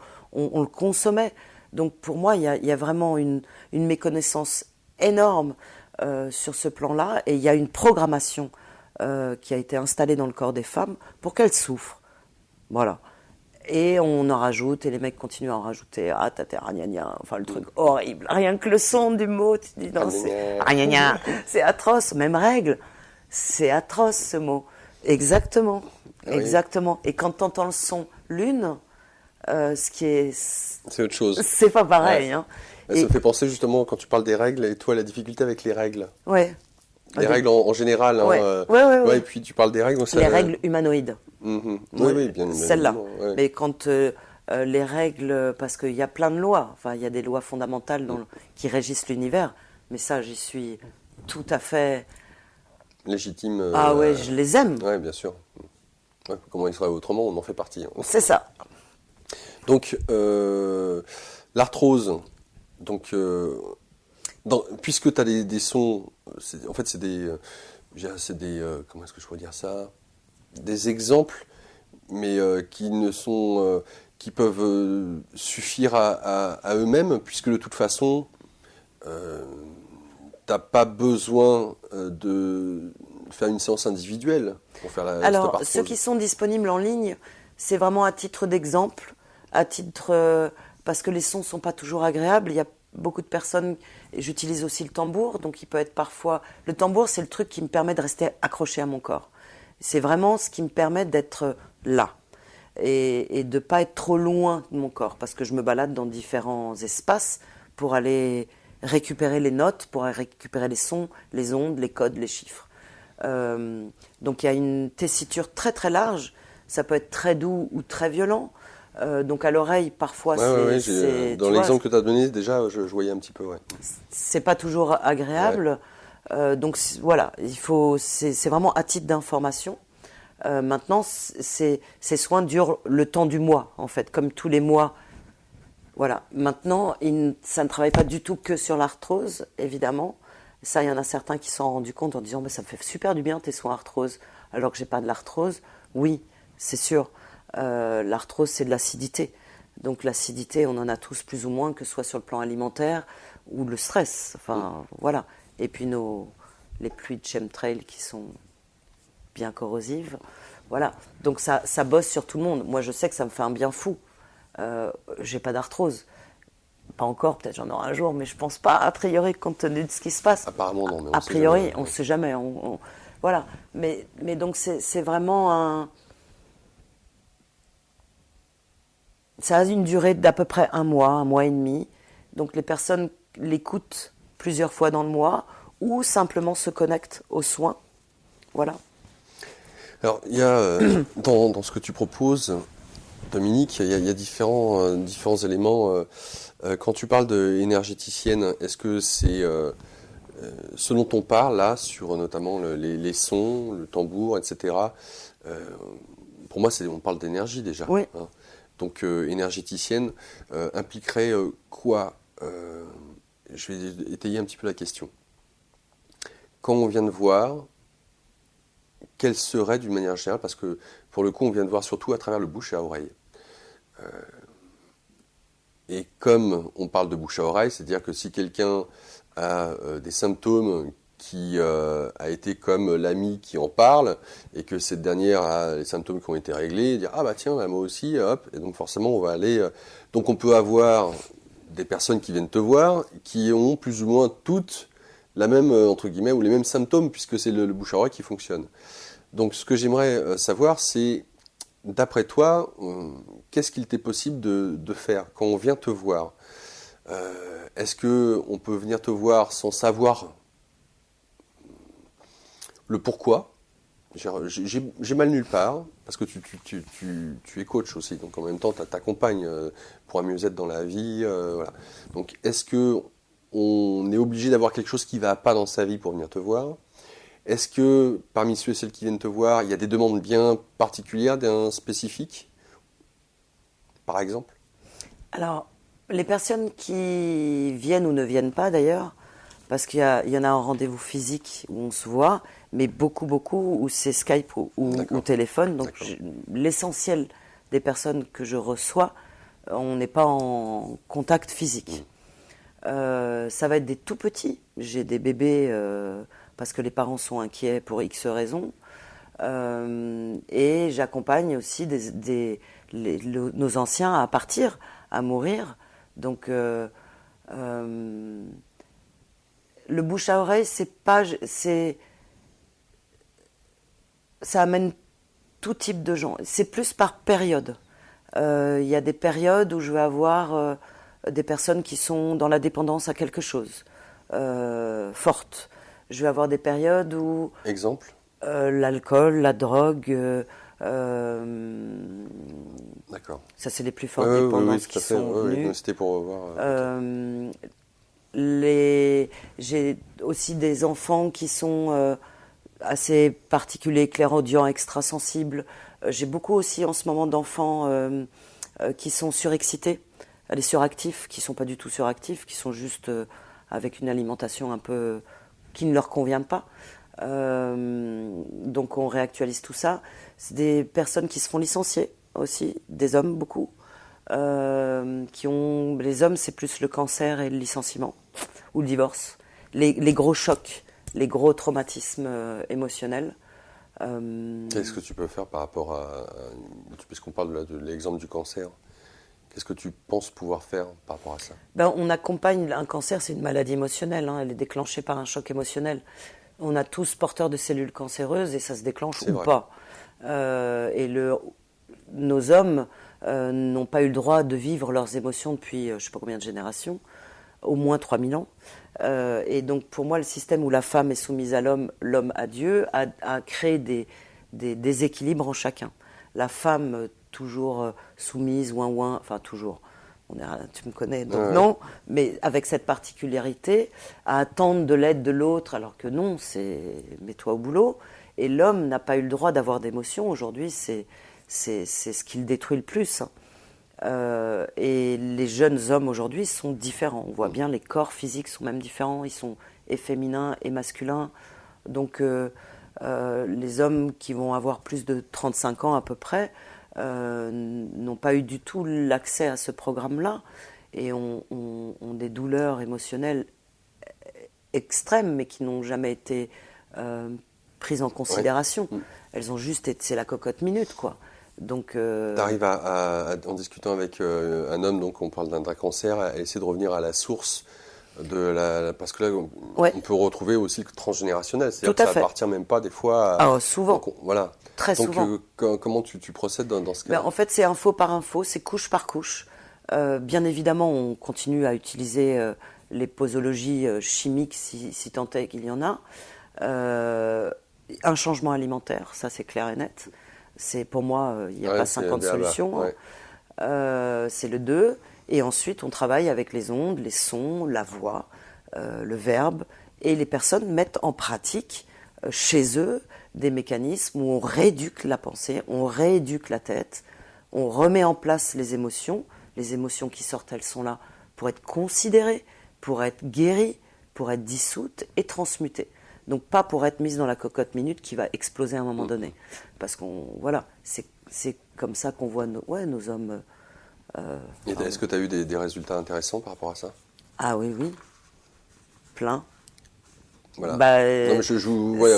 le consommait. Donc pour moi, il y a vraiment une méconnaissance énorme sur ce plan-là, et il y a une programmation qui a été installée dans le corps des femmes pour qu'elles souffrent. Voilà. Et on en rajoute, et les mecs continuent à en rajouter. Ah, gna, enfin le truc horrible. Rien que le son du mot, tu te dis non, c'est atroce. Même règle, c'est atroce ce mot. Exactement, exactement. Et quand tu entends le son lune, ce qui est... C'est autre chose. C'est pas pareil. Ouais. Hein. Ça me fait penser justement, quand tu parles des règles, et toi, la difficulté avec les règles. Ouais. Les règles en général. Ouais. Hein, ouais. Et puis tu parles des règles. Donc les règles humanoïdes. Oui, bien. Celles-là. Ouais. Mais quand les règles, parce qu'il y a plein de lois, enfin il y a des lois fondamentales qui régissent l'univers, mais ça j'y suis tout à fait... Légitime. Ah ouais, je les aime. Oui, bien sûr. Ouais, comment il serait autrement, on en fait partie. Hein. C'est ça. Donc, l'arthrose, donc, puisque tu as des sons, en fait c'est des comment est-ce que je pourrais dire ça, des exemples, mais qui peuvent suffire à eux-mêmes, puisque de toute façon, t'as pas besoin de faire une séance individuelle pour faire la Alors, ceux qui sont disponibles en ligne, c'est vraiment à titre d'exemple, parce que les sons sont pas toujours agréables. Il y a beaucoup de personnes, et j'utilise aussi le tambour, donc il peut être parfois... Le tambour, c'est le truc qui me permet de rester accroché à mon corps. C'est vraiment ce qui me permet d'être là et de ne pas être trop loin de mon corps, parce que je me balade dans différents espaces pour aller récupérer les notes, pour récupérer les sons, les ondes, les codes, les chiffres. Donc il y a une tessiture très très large, ça peut être très doux ou très violent. Donc à l'oreille, parfois, dans l'exemple que tu as donné, déjà, je voyais un petit peu, ouais. C'est pas toujours agréable. Donc voilà, c'est vraiment à titre d'information. Maintenant, ces soins durent le temps du mois, en fait, comme tous les mois. Voilà. Maintenant, ça ne travaille pas du tout que sur l'arthrose, évidemment. Ça, il y en a certains qui s'en sont rendus compte en disant « ça me fait super du bien tes soins arthrose, alors que j'ai pas de l'arthrose ». Oui, c'est sûr. L'arthrose, c'est de l'acidité. Donc l'acidité, on en a tous plus ou moins, que ce soit sur le plan alimentaire ou le stress. Enfin, voilà. Et puis les pluies de chemtrail qui sont bien corrosives. Voilà. Donc ça bosse sur tout le monde. Moi, je sais que ça me fait un bien fou. J'ai pas d'arthrose. Pas encore, peut-être j'en aurai un jour, mais je pense pas, a priori, compte tenu de ce qui se passe. Apparemment, non. Mais a priori, on ne sait jamais. Voilà. Mais donc, c'est vraiment ça a une durée d'à peu près un mois et demi. Donc, les personnes l'écoutent plusieurs fois dans le mois ou simplement se connectent aux soins. Voilà. Alors, il y a, dans ce que tu proposes, Dominique, il y a différents éléments. Quand tu parles d'énergéticienne, est-ce que c'est ce dont on parle là, sur notamment les sons, le tambour, etc. Pour moi, on parle d'énergie déjà. Oui. Hein. Donc, énergéticienne impliquerait quoi Je vais étayer un petit peu la question. Quand on vient de voir, quelle serait d'une manière générale, parce que pour le coup, on vient de voir surtout à travers le bouche à oreille. Et comme on parle de bouche à oreille, c'est-à-dire que si quelqu'un a des symptômes qui a été comme l'ami qui en parle, et que cette dernière a les symptômes qui ont été réglés, dire ah bah tiens, bah, moi aussi, hop, et donc forcément on va aller. Donc on peut avoir des personnes qui viennent te voir, qui ont plus ou moins toutes la même, entre guillemets, ou les mêmes symptômes, puisque c'est le bouche à oreille qui fonctionne. Donc ce que j'aimerais savoir, c'est, d'après toi, qu'est-ce qu'il t'est possible de faire quand on vient te voir? Est-ce qu'on peut venir te voir sans savoir le pourquoi? J'ai mal nulle part, parce que tu es coach aussi, donc en même temps tu t'accompagnes pour un mieux-être dans la vie. Voilà. Donc est-ce qu'on est obligé d'avoir quelque chose qui ne va pas dans sa vie pour venir te voir? Est-ce que parmi ceux et celles qui viennent te voir, il y a des demandes bien particulières, bien spécifiques, par exemple? Alors, les personnes qui viennent ou ne viennent pas d'ailleurs, parce il y en a un rendez-vous physique où on se voit, mais beaucoup, où c'est Skype ou téléphone. Donc l'essentiel des personnes que je reçois, on n'est pas en contact physique. Ça va être des tout petits. J'ai des bébés parce que les parents sont inquiets pour X raisons. Et j'accompagne aussi nos anciens à partir, à mourir. Donc le bouche à oreille, ça amène tout type de gens. C'est plus par période. Il y a des périodes où je vais avoir des personnes qui sont dans la dépendance à quelque chose, forte. Je vais avoir des périodes où... Exemple? L'alcool, la drogue... D'accord. Ça, c'est les plus fortes dépendances qui sont venues. C'était pour voir... J'ai aussi des enfants qui sont assez particuliers, clairaudients, extrasensibles. J'ai beaucoup aussi en ce moment d'enfants qui sont surexcités, les suractifs, qui ne sont pas du tout suractifs, qui sont juste avec une alimentation un peu qui ne leur convient pas. Donc on réactualise tout ça. C'est des personnes qui se font licencier aussi, des hommes beaucoup. Les hommes, c'est plus le cancer et le licenciement ou le divorce, les gros chocs, les gros traumatismes émotionnels. Qu'est-ce que tu peux faire par rapport puisqu'on parle de l'exemple du cancer, qu'est-ce que tu penses pouvoir faire par rapport à ça? On accompagne un cancer, c'est une maladie émotionnelle, hein, elle est déclenchée par un choc émotionnel. On a tous porteurs de cellules cancéreuses et ça se déclenche ou pas. Nos hommes n'ont pas eu le droit de vivre leurs émotions depuis je ne sais pas combien de générations, au moins 3000 ans. Et donc pour moi, le système où la femme est soumise à l'homme, l'homme à Dieu, a créé des déséquilibres en chacun. La femme toujours soumise, ouin, enfin toujours, tu me connais, donc non, mais avec cette particularité, à attendre de l'aide de l'autre, alors que non, c'est mets-toi au boulot. Et l'homme n'a pas eu le droit d'avoir d'émotions. Aujourd'hui, c'est ce qui le détruit le plus. Et les jeunes hommes aujourd'hui sont différents. On voit bien, les corps physiques sont même différents. Ils sont et féminins et masculins. Donc les hommes qui vont avoir plus de 35 ans à peu près n'ont pas eu du tout l'accès à ce programme-là et ont des douleurs émotionnelles extrêmes, mais qui n'ont jamais été prises en considération. Ouais. Elles ont juste été, c'est la cocotte minute, quoi. Donc, t'arrives en discutant avec un homme, donc on parle d'un cancer, à essayer de revenir à la source parce que là, on peut retrouver aussi le transgénérationnel, c'est-à-dire que ça appartient même pas des fois à... souvent. Donc, voilà. Très souvent. Comment tu procèdes dans ce cas-là? En fait, c'est info par info, c'est couche par couche. Bien évidemment, on continue à utiliser les posologies chimiques, si tant est qu'il y en a. Un changement alimentaire, ça c'est clair et net. Pour moi, il n'y a pas 50 solutions. Ouais. C'est le 2. Et ensuite, on travaille avec les ondes, les sons, la voix, le verbe. Et les personnes mettent en pratique, chez eux, des mécanismes où on rééduque la pensée, on rééduque la tête, on remet en place les émotions. Les émotions qui sortent, elles sont là pour être considérées, pour être guéries, pour être dissoutes et transmutées. Donc pas pour être mises dans la cocotte minute qui va exploser à un moment donné. Parce c'est comme ça qu'on voit nos hommes. Est-ce que tu as eu des résultats intéressants par rapport à ça? Ah oui, plein. Voilà. Non, mais voilà,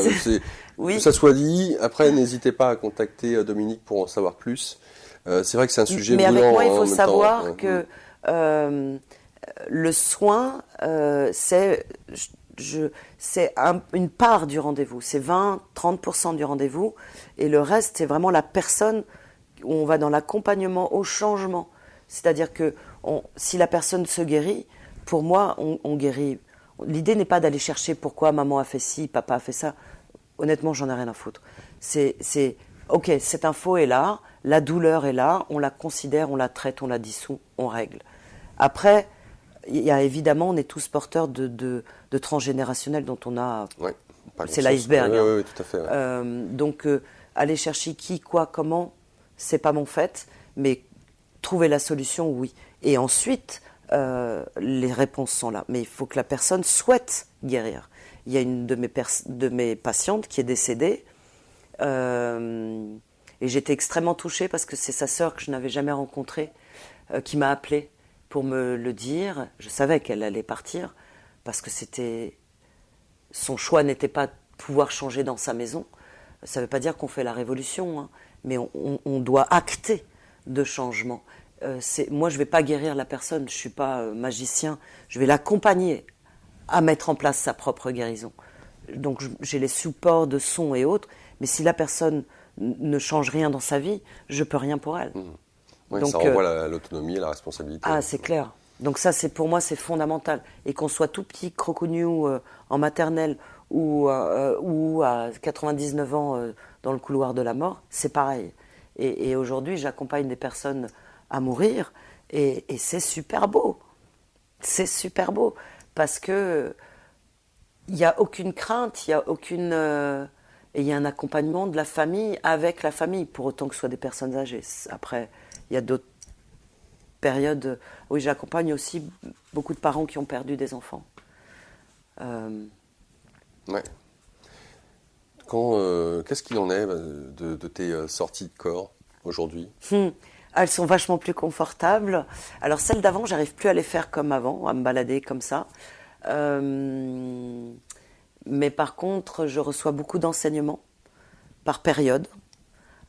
oui. Que ça soit dit, après n'hésitez pas à contacter Dominique pour en savoir plus. C'est vrai que c'est un sujet brûlant. Mais avec moi, il faut savoir que le soin, c'est une part du rendez-vous. C'est 20-30% du rendez-vous. Et le reste, c'est vraiment la personne où on va dans l'accompagnement au changement. C'est-à-dire que si la personne se guérit, pour moi, on guérit. L'idée n'est pas d'aller chercher pourquoi maman a fait ci, papa a fait ça. Honnêtement, j'en ai rien à foutre. Ok, cette info est là, la douleur est là, on la considère, on la traite, on la dissout, on règle. Après, il y a évidemment, on est tous porteurs de transgénérationnel dont on a... Ouais, c'est l'iceberg. Oui, tout à fait. Ouais. Donc, aller chercher qui, quoi, comment, c'est pas mon fait, mais trouver la solution, oui. Et ensuite, les réponses sont là. Mais il faut que la personne souhaite guérir. Il y a une de mes patientes qui est décédée, et j'étais extrêmement touchée parce que c'est sa sœur que je n'avais jamais rencontrée qui m'a appelée pour me le dire. Je savais qu'elle allait partir parce que son choix n'était pas de pouvoir changer dans sa maison. Ça ne veut pas dire qu'on fait la révolution, hein, mais on doit acter de changement. Moi, je ne vais pas guérir la personne, je ne suis pas magicien, je vais l'accompagner à mettre en place sa propre guérison. Donc j'ai les supports de son et autres, mais si la personne ne change rien dans sa vie, je peux rien pour elle. Ouais, donc, ça renvoie l'autonomie et la responsabilité. Ah, c'est clair. Donc ça, pour moi, c'est fondamental. Et qu'on soit tout petit, crocognou en maternelle ou à 99 ans dans le couloir de la mort, c'est pareil. Et aujourd'hui, j'accompagne des personnes à mourir et c'est super beau. C'est super beau parce que il n'y a aucune crainte, il n'y a aucune... et il y a un accompagnement de la famille avec la famille, pour autant que ce soit des personnes âgées. Après, il y a d'autres périodes... Oui, j'accompagne aussi beaucoup de parents qui ont perdu des enfants. Ouais. Qu'est-ce qu'il en est de tes sorties de corps aujourd'hui? Elles sont vachement plus confortables. Alors celles d'avant, j'arrive plus à les faire comme avant, à me balader comme ça. Mais par contre, je reçois beaucoup d'enseignements par période.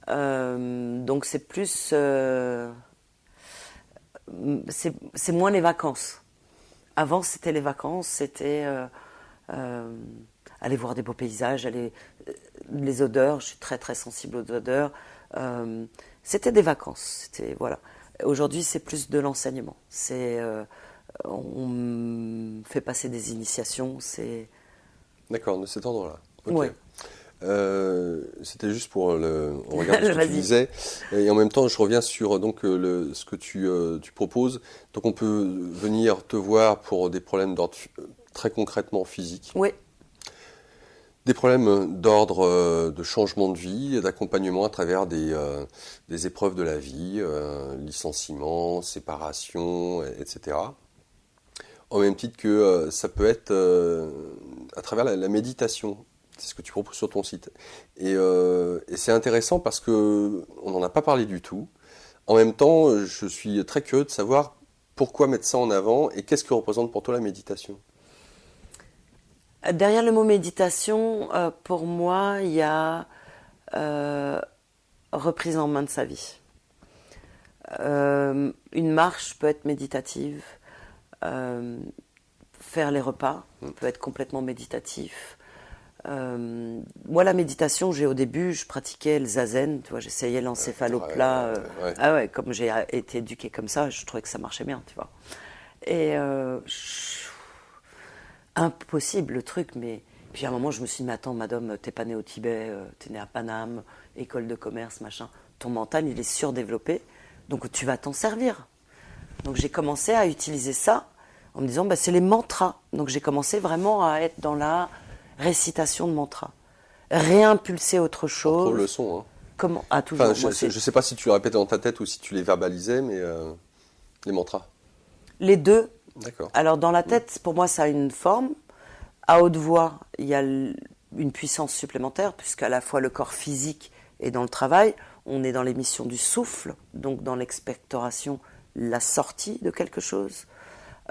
Donc c'est plus... c'est moins les vacances. Avant, c'était les vacances, c'était aller voir des beaux paysages, les odeurs. Je suis très très sensible aux odeurs. C'était des vacances. Voilà. Aujourd'hui, c'est plus de l'enseignement. On me fait passer des initiations. D'accord, de cet ordre-là. Ok. Ouais. C'était juste pour regarder ce que tu disais. Et en même temps, je reviens sur ce que tu proposes. Donc, on peut venir te voir pour des problèmes d'ordre très concrètement physique. Oui. Des problèmes d'ordre de changement de vie, d'accompagnement à travers des épreuves de la vie, licenciement, séparation, etc. En même titre que ça peut être à travers la méditation. C'est ce que tu proposes sur ton site. Et c'est intéressant parce qu'on n'en a pas parlé du tout. En même temps, je suis très curieux de savoir pourquoi mettre ça en avant et qu'est-ce que représente pour toi la méditation. Derrière le mot méditation, pour moi, il y a reprise en main de sa vie. Une marche peut être méditative. Faire les repas peut être complètement méditatif. Moi, la méditation, au début, je pratiquais le zazen, tu vois, j'essayais l'encéphaloplat. Ouais. Ah ouais, comme j'ai été éduquée comme ça, je trouvais que ça marchait bien, tu vois. Et impossible le truc, mais Puis à un moment, je me suis dit, mais attends, madame, t'es pas née au Tibet, t'es née à Paname, école de commerce, machin. Ton mental, il est surdéveloppé, donc tu vas t'en servir. Donc j'ai commencé à utiliser ça en me disant, bah, c'est les mantras. Donc j'ai commencé vraiment à être dans la récitation de mantras. Réimpulser autre chose. Trop le son, hein. Comment? Ah, toujours. Enfin, je ne sais pas si tu le répétais dans ta tête ou si tu les verbalisais, mais les mantras. Les deux. D'accord. Alors dans la tête, pour moi, ça a une forme. À haute voix, il y a une puissance supplémentaire, puisqu'à la fois le corps physique est dans le travail, on est dans l'émission du souffle, donc dans l'expectoration, la sortie de quelque chose.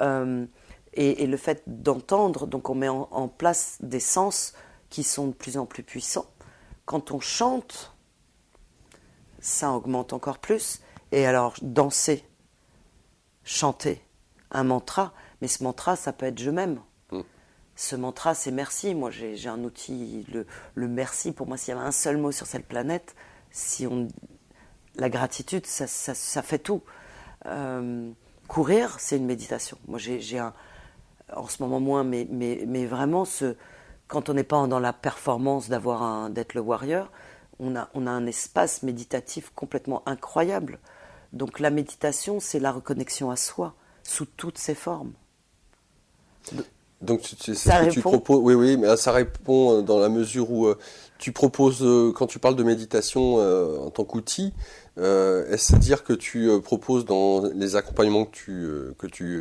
Et le fait d'entendre, donc on met en place des sens qui sont de plus en plus puissants. Quand on chante, ça augmente encore plus. Et alors, danser, chanter, un mantra, mais ce mantra, ça peut être je m'aime. Ce mantra, c'est merci. Moi, j'ai un outil, le merci. Pour moi, s'il y avait un seul mot sur cette planète, la gratitude, ça fait tout. Courir, c'est une méditation. Moi, en ce moment moins, mais vraiment, quand on n'est pas dans la performance d'être le warrior, on a un espace méditatif complètement incroyable. Donc la méditation, c'est la reconnexion à soi, sous toutes ses formes. Donc c'est ce que tu proposes. Oui, mais ça répond dans la mesure où tu proposes, quand tu parles de méditation en tant qu'outil, est-ce à dire que tu proposes dans les accompagnements que tu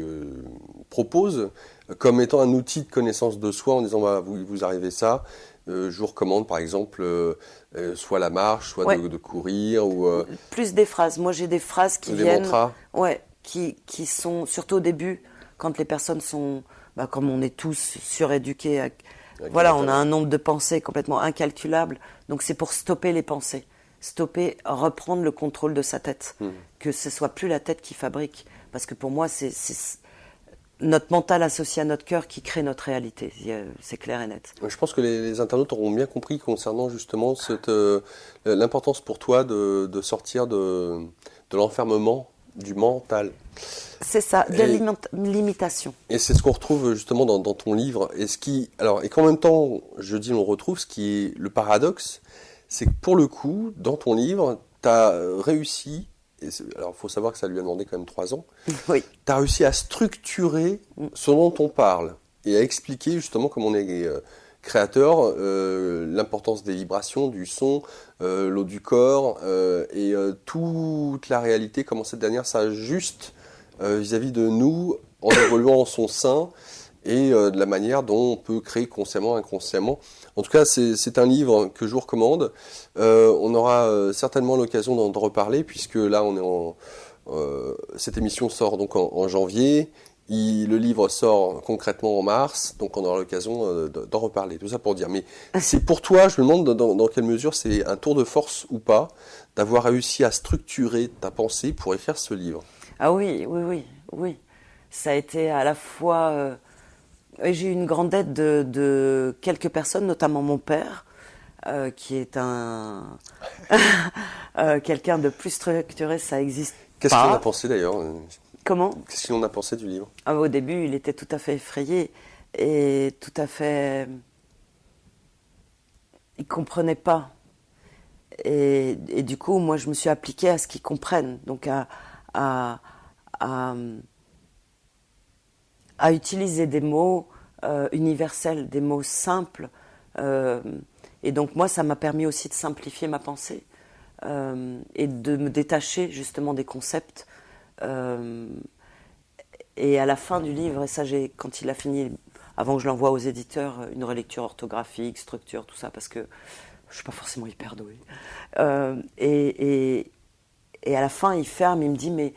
proposes comme étant un outil de connaissance de soi en disant bah, vous arrivez ça, je vous recommande par exemple soit la marche, soit de courir ou plus des phrases. Moi j'ai des phrases qui viennent, mantras. Ouais, qui sont surtout au début quand les personnes sont comme on est tous suréduqués, voilà, on a un nombre de pensées complètement incalculable. Donc c'est pour stopper les pensées, reprendre le contrôle de sa tête, que ce soit plus la tête qui fabrique. Parce que pour moi, c'est notre mental associé à notre cœur qui crée notre réalité. C'est clair et net. Je pense que les internautes auront bien compris concernant justement l'importance pour toi de sortir de l'enfermement du mental. C'est ça, de l'imitation. Et c'est ce qu'on retrouve justement dans ton livre. Et qu'en même temps, je dis on retrouve, ce qui est le paradoxe, c'est que pour le coup, dans ton livre, tu as réussi, alors il faut savoir que ça lui a demandé quand même 3 ans, oui. Tu as réussi à structurer ce dont on parle et à expliquer justement comment on est créateur, l'importance des vibrations, du son, l'eau du corps et toute la réalité, comment cette dernière s'ajuste vis-à-vis de nous en évoluant en son sein et de la manière dont on peut créer consciemment, inconsciemment. En tout cas, c'est un livre que je vous recommande. On aura certainement l'occasion d'en reparler puisque là, on est cette émission sort donc en janvier. Le livre sort concrètement en mars, donc on aura l'occasion d'en reparler. Tout ça pour dire. Mais c'est pour toi, je me demande dans quelle mesure c'est un tour de force ou pas d'avoir réussi à structurer ta pensée pour écrire ce livre. Ah oui. Ça a été à la fois... j'ai eu une grande aide de quelques personnes, notamment mon père, qui est quelqu'un de plus structuré, ça existe pas. Qu'est-ce qu'il en a pensé d'ailleurs ? Comment ? Qu'est-ce qu'il en a pensé du livre ? Au début, il était tout à fait effrayé et tout à fait... Il comprenait pas. Et du coup, moi, je me suis appliquée à ce qu'il comprenne, donc à utiliser des mots universels, des mots simples. Et donc moi, ça m'a permis aussi de simplifier ma pensée et de me détacher justement des concepts. Et à la fin du livre, et ça, quand il a fini, avant que je l'envoie aux éditeurs, une relecture orthographique, structure, tout ça, parce que je suis pas forcément hyper douée. Et à la fin, il ferme, il me dit, mais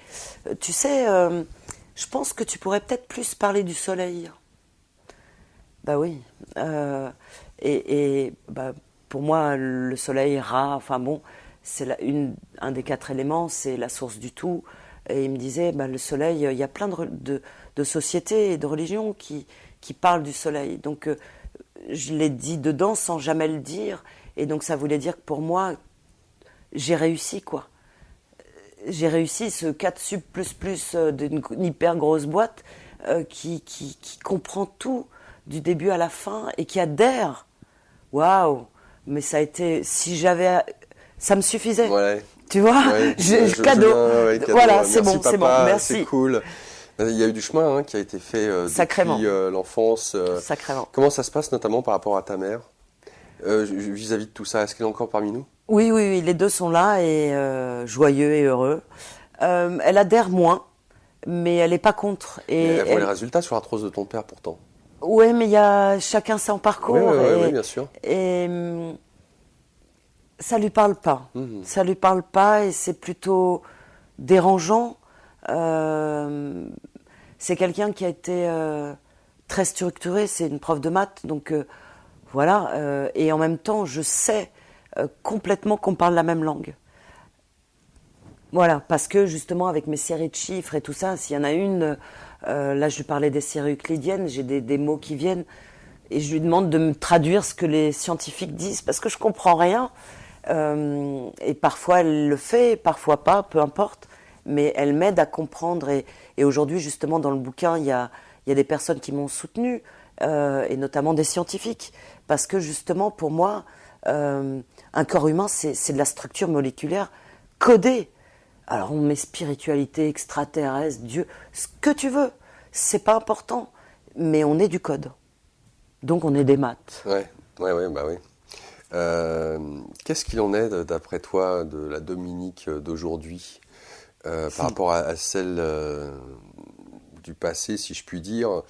tu sais, je pense que tu pourrais peut-être plus parler du soleil. Bah oui. Pour moi, le soleil, Ra, enfin bon, c'est un des 4 éléments, c'est la source du tout. Et il me disait, le soleil, il y a plein de sociétés et de religions qui parlent du soleil. Donc, je l'ai dit dedans sans jamais le dire. Et donc, ça voulait dire que pour moi, j'ai réussi, quoi. J'ai réussi ce 4 sub plus d'une hyper grosse boîte qui comprend tout. du début à la fin et qui adhèrent. Waouh! Mais ça a été, ça me suffisait. Ouais. Tu vois, Ouais, cadeau. cadeau. Voilà, Merci, c'est bon, papa, c'est bon, merci. C'est cool. Il y a eu du chemin qui a été fait depuis l'enfance. Sacrément. Comment ça se passe notamment par rapport à ta mère vis-à-vis de tout ça? Est-ce qu'elle est encore parmi nous? Oui, oui, oui, les deux sont là et joyeux et heureux. Elle adhère moins, mais elle n'est pas contre. Et elle voit les résultats sur l'arthrose de ton père pourtant. Oui, mais il y a chacun son parcours. Oui, bien sûr. Et ça lui parle pas. Ça lui parle pas et c'est plutôt dérangeant. C'est quelqu'un qui a été très structuré. C'est une prof de maths, donc voilà. Et en même temps, je sais complètement qu'on parle la même langue. Voilà, parce que justement avec mes séries de chiffres et tout ça, s'il y en a une, là je lui parlais des séries euclidiennes, j'ai des mots qui viennent et je lui demande de me traduire ce que les scientifiques disent parce que je comprends rien. Et parfois elle le fait, parfois pas, peu importe, mais elle m'aide à comprendre. Et aujourd'hui justement dans le bouquin, il y a des personnes qui m'ont soutenue, et notamment des scientifiques, parce que justement pour moi, un corps humain c'est de la structure moléculaire codée. Alors on met spiritualité, extraterrestre, Dieu, ce que tu veux, c'est pas important, mais on est du code, donc on est des maths. Ouais, bah oui. Qu'est-ce qu'il en est d'après toi de la Dominique d'aujourd'hui par rapport à celle du passé, si je puis dire,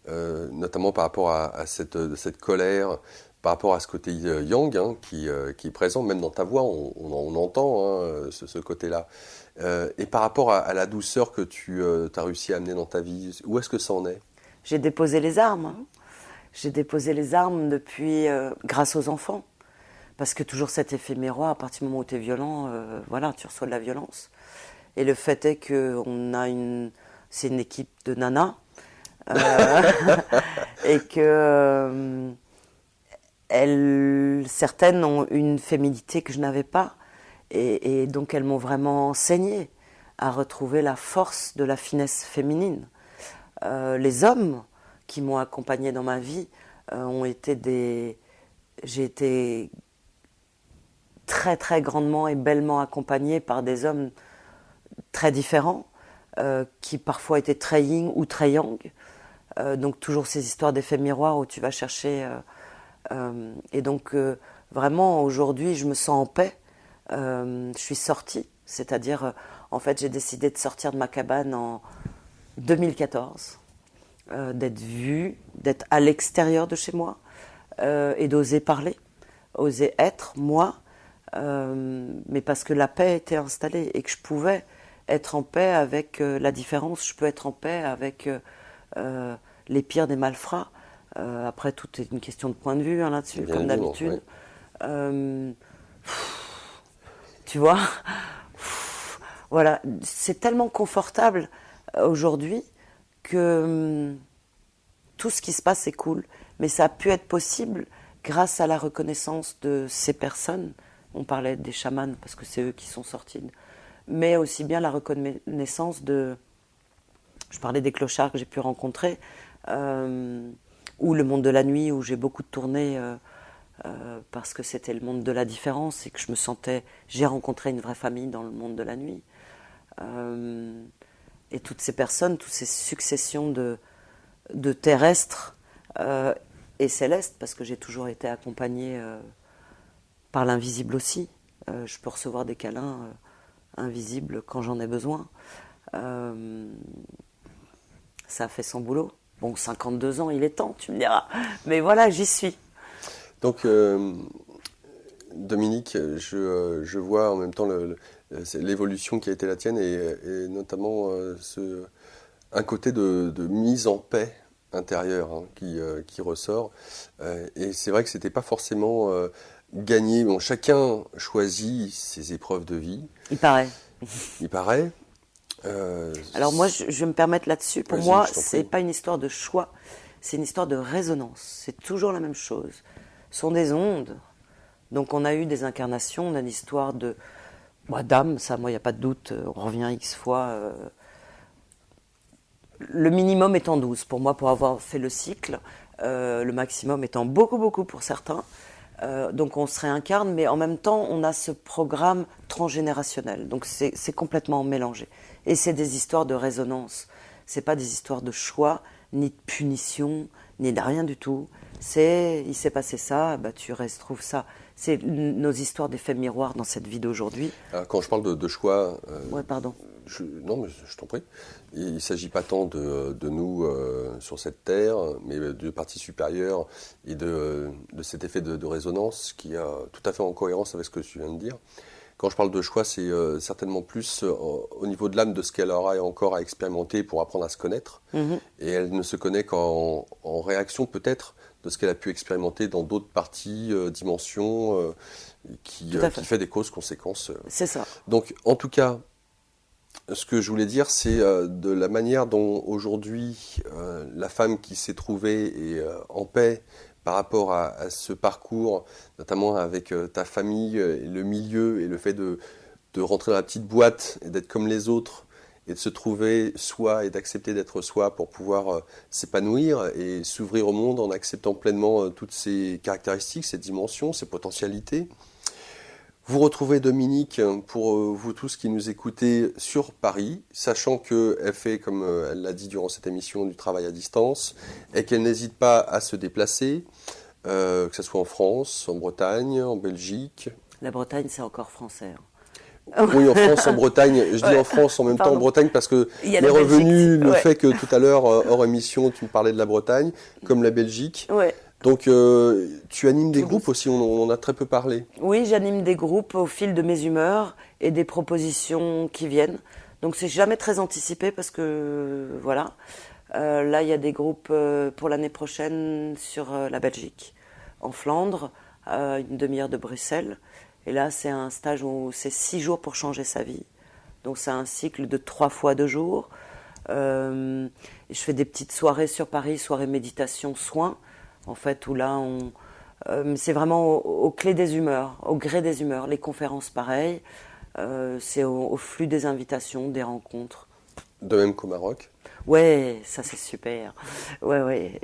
notamment par rapport à cette colère, par rapport à ce côté yang qui est présent, même dans ta voix, on entend ce côté-là. Et par rapport à la douceur que tu as réussi à amener dans ta vie, où est-ce que ça en est? J'ai déposé les armes. J'ai déposé les armes depuis, grâce aux enfants. Parce que toujours cet effet miroir, à partir du moment où tu es violent, voilà, tu reçois de la violence. Et le fait est qu'on a c'est une équipe de nanas, et que certaines ont une féminité que je n'avais pas. Et donc elles m'ont vraiment enseigné à retrouver la force de la finesse féminine. Les hommes qui m'ont accompagnée dans ma vie ont été j'ai été très très grandement et bellement accompagnée par des hommes très différents, qui parfois étaient très yin ou très yang. Donc toujours ces histoires d'effets miroirs où tu vas chercher. Et donc vraiment aujourd'hui je me sens en paix. Je suis sortie, c'est-à-dire en fait j'ai décidé de sortir de ma cabane en 2014, d'être vue, d'être à l'extérieur de chez moi, et d'oser parler, oser être moi, mais parce que la paix était installée et que je pouvais être en paix avec la différence, je peux être en paix avec les pires des malfrats. Après, tout est une question de point de vue là-dessus, comme d'habitude. Ouais. Tu vois, voilà, c'est tellement confortable aujourd'hui que tout ce qui se passe est cool, mais ça a pu être possible grâce à la reconnaissance de ces personnes. On parlait des chamans parce que c'est eux qui sont sortis, mais aussi bien la reconnaissance de. Je parlais des clochards que j'ai pu rencontrer, ou le monde de la nuit où j'ai beaucoup tourné. Parce que c'était le monde de la différence et que je me sentais... J'ai rencontré une vraie famille dans le monde de la nuit. Et toutes ces personnes, toutes ces successions de terrestres et célestes, parce que j'ai toujours été accompagnée par l'invisible aussi. Je peux recevoir des câlins invisibles quand j'en ai besoin. Ça a fait son boulot. Bon, 52 ans, il est temps, tu me diras. Mais voilà, j'y suis. Donc, Dominique, je vois en même temps l'évolution qui a été la tienne et notamment un côté de mise en paix intérieure qui ressort. Et c'est vrai que c'était pas forcément gagné. Bon, chacun choisit ses épreuves de vie. Il paraît. Il paraît. Alors moi, je vais me permettre là-dessus. Pour moi, c'est pas une histoire de choix, c'est une histoire de résonance. C'est toujours la même chose. Ce sont des ondes. Donc on a eu des incarnations, on a une histoire de d'âme, ça, moi, il n'y a pas de doute, on revient X fois. Le minimum étant 12, pour moi, pour avoir fait le cycle. le maximum étant beaucoup, beaucoup pour certains. Donc on se réincarne, mais en même temps, on a ce programme transgénérationnel. Donc c'est complètement mélangé. Et c'est des histoires de résonance. C'est pas des histoires de choix, ni de punition, ni de rien du tout. Il s'est passé ça, bah, tu retrouves ça. C'est nos histoires d'effets miroirs dans cette vie d'aujourd'hui. Quand je parle de choix, Ouais, pardon. non, mais je t'en prie. Il ne s'agit pas tant de nous sur cette terre, mais de parties supérieures et de cet effet de résonance qui est tout à fait en cohérence avec ce que tu viens de dire. Quand je parle de choix, c'est certainement plus au niveau de l'âme de ce qu'elle aura encore à expérimenter pour apprendre à se connaître. Et elle ne se connaît qu'en réaction peut-être de ce qu'elle a pu expérimenter dans d'autres parties, dimensions, qui fait des causes-conséquences. C'est ça. Donc, en tout cas, ce que je voulais dire, c'est de la manière dont aujourd'hui la femme qui s'est trouvée est en paix par rapport à ce parcours, notamment avec ta famille, et le milieu et le fait de rentrer dans la petite boîte et d'être comme les autres et de se trouver soi et d'accepter d'être soi pour pouvoir s'épanouir et s'ouvrir au monde en acceptant pleinement toutes ses caractéristiques, ses dimensions, ses potentialités. Vous retrouvez Dominique, pour vous tous qui nous écoutez, sur Paris, sachant qu'elle fait, comme elle l'a dit durant cette émission, du travail à distance et qu'elle n'hésite pas à se déplacer, que ce soit en France, en Bretagne, en Belgique. La Bretagne, c'est encore français. Oui, en France, en Bretagne. Je dis en France en même temps en Bretagne parce que m'est revenu le fait que tout à l'heure, hors émission, tu me parlais de la Bretagne, comme la Belgique. Ouais. Donc, tu animes des groupes aussi, on en a très peu parlé. Oui, j'anime des groupes au fil de mes humeurs et des propositions qui viennent. Donc, c'est jamais très anticipé parce que, voilà. Là, il y a des groupes pour l'année prochaine sur la Belgique, en Flandre, une demi-heure de Bruxelles. Et là, c'est un stage où c'est 6 jours pour changer sa vie. Donc, c'est un cycle de 3 fois 2 jours. Je fais des petites soirées sur Paris, soirées méditation, soins. En fait, où là, c'est vraiment au clé des humeurs, au gré des humeurs. Les conférences, pareil. C'est au flux des invitations, des rencontres. De même qu'au Maroc. Ouais, ça c'est super. Ouais.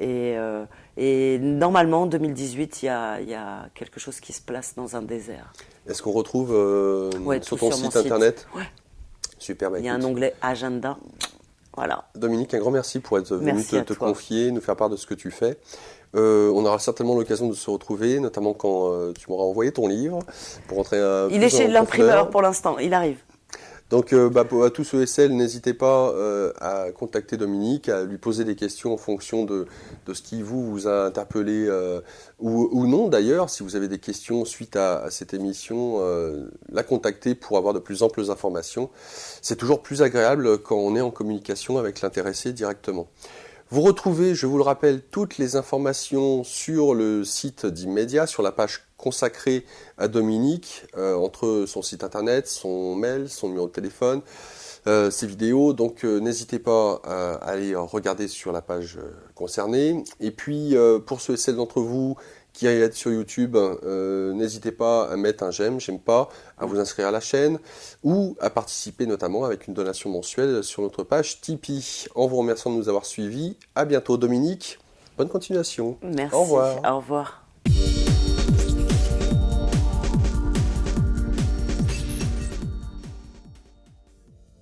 Et normalement, en 2018, il y a quelque chose qui se place dans un désert. Est-ce qu'on retrouve sur ton site internet ? Ouais. Super. Il y a un onglet agenda. Voilà. Dominique, un grand merci pour être venu te confier, nous faire part de ce que tu fais. On aura certainement l'occasion de se retrouver, notamment quand tu m'auras envoyé ton livre pour rentrer. Il est chez l'imprimeur pour l'instant, il arrive. Donc à tous ceux et celles, n'hésitez pas à contacter Dominique, à lui poser des questions en fonction de ce qui vous a interpellé ou non d'ailleurs. Si vous avez des questions suite à cette émission, la contacter pour avoir de plus amples informations. C'est toujours plus agréable quand on est en communication avec l'intéressé directement. Vous retrouvez, je vous le rappelle, toutes les informations sur le site d'Immédiat, sur la page consacrée à Dominique, entre son site internet, son mail, son numéro de téléphone, ses vidéos. Donc n'hésitez pas à aller regarder sur la page concernée. Et puis pour ceux et celles d'entre vous qui allez être sur YouTube, n'hésitez pas à mettre un j'aime pas, à vous inscrire à la chaîne ou à participer notamment avec une donation mensuelle sur notre page Tipeee. En vous remerciant de nous avoir suivis. À bientôt Dominique. Bonne continuation. Merci. Au revoir. Au revoir.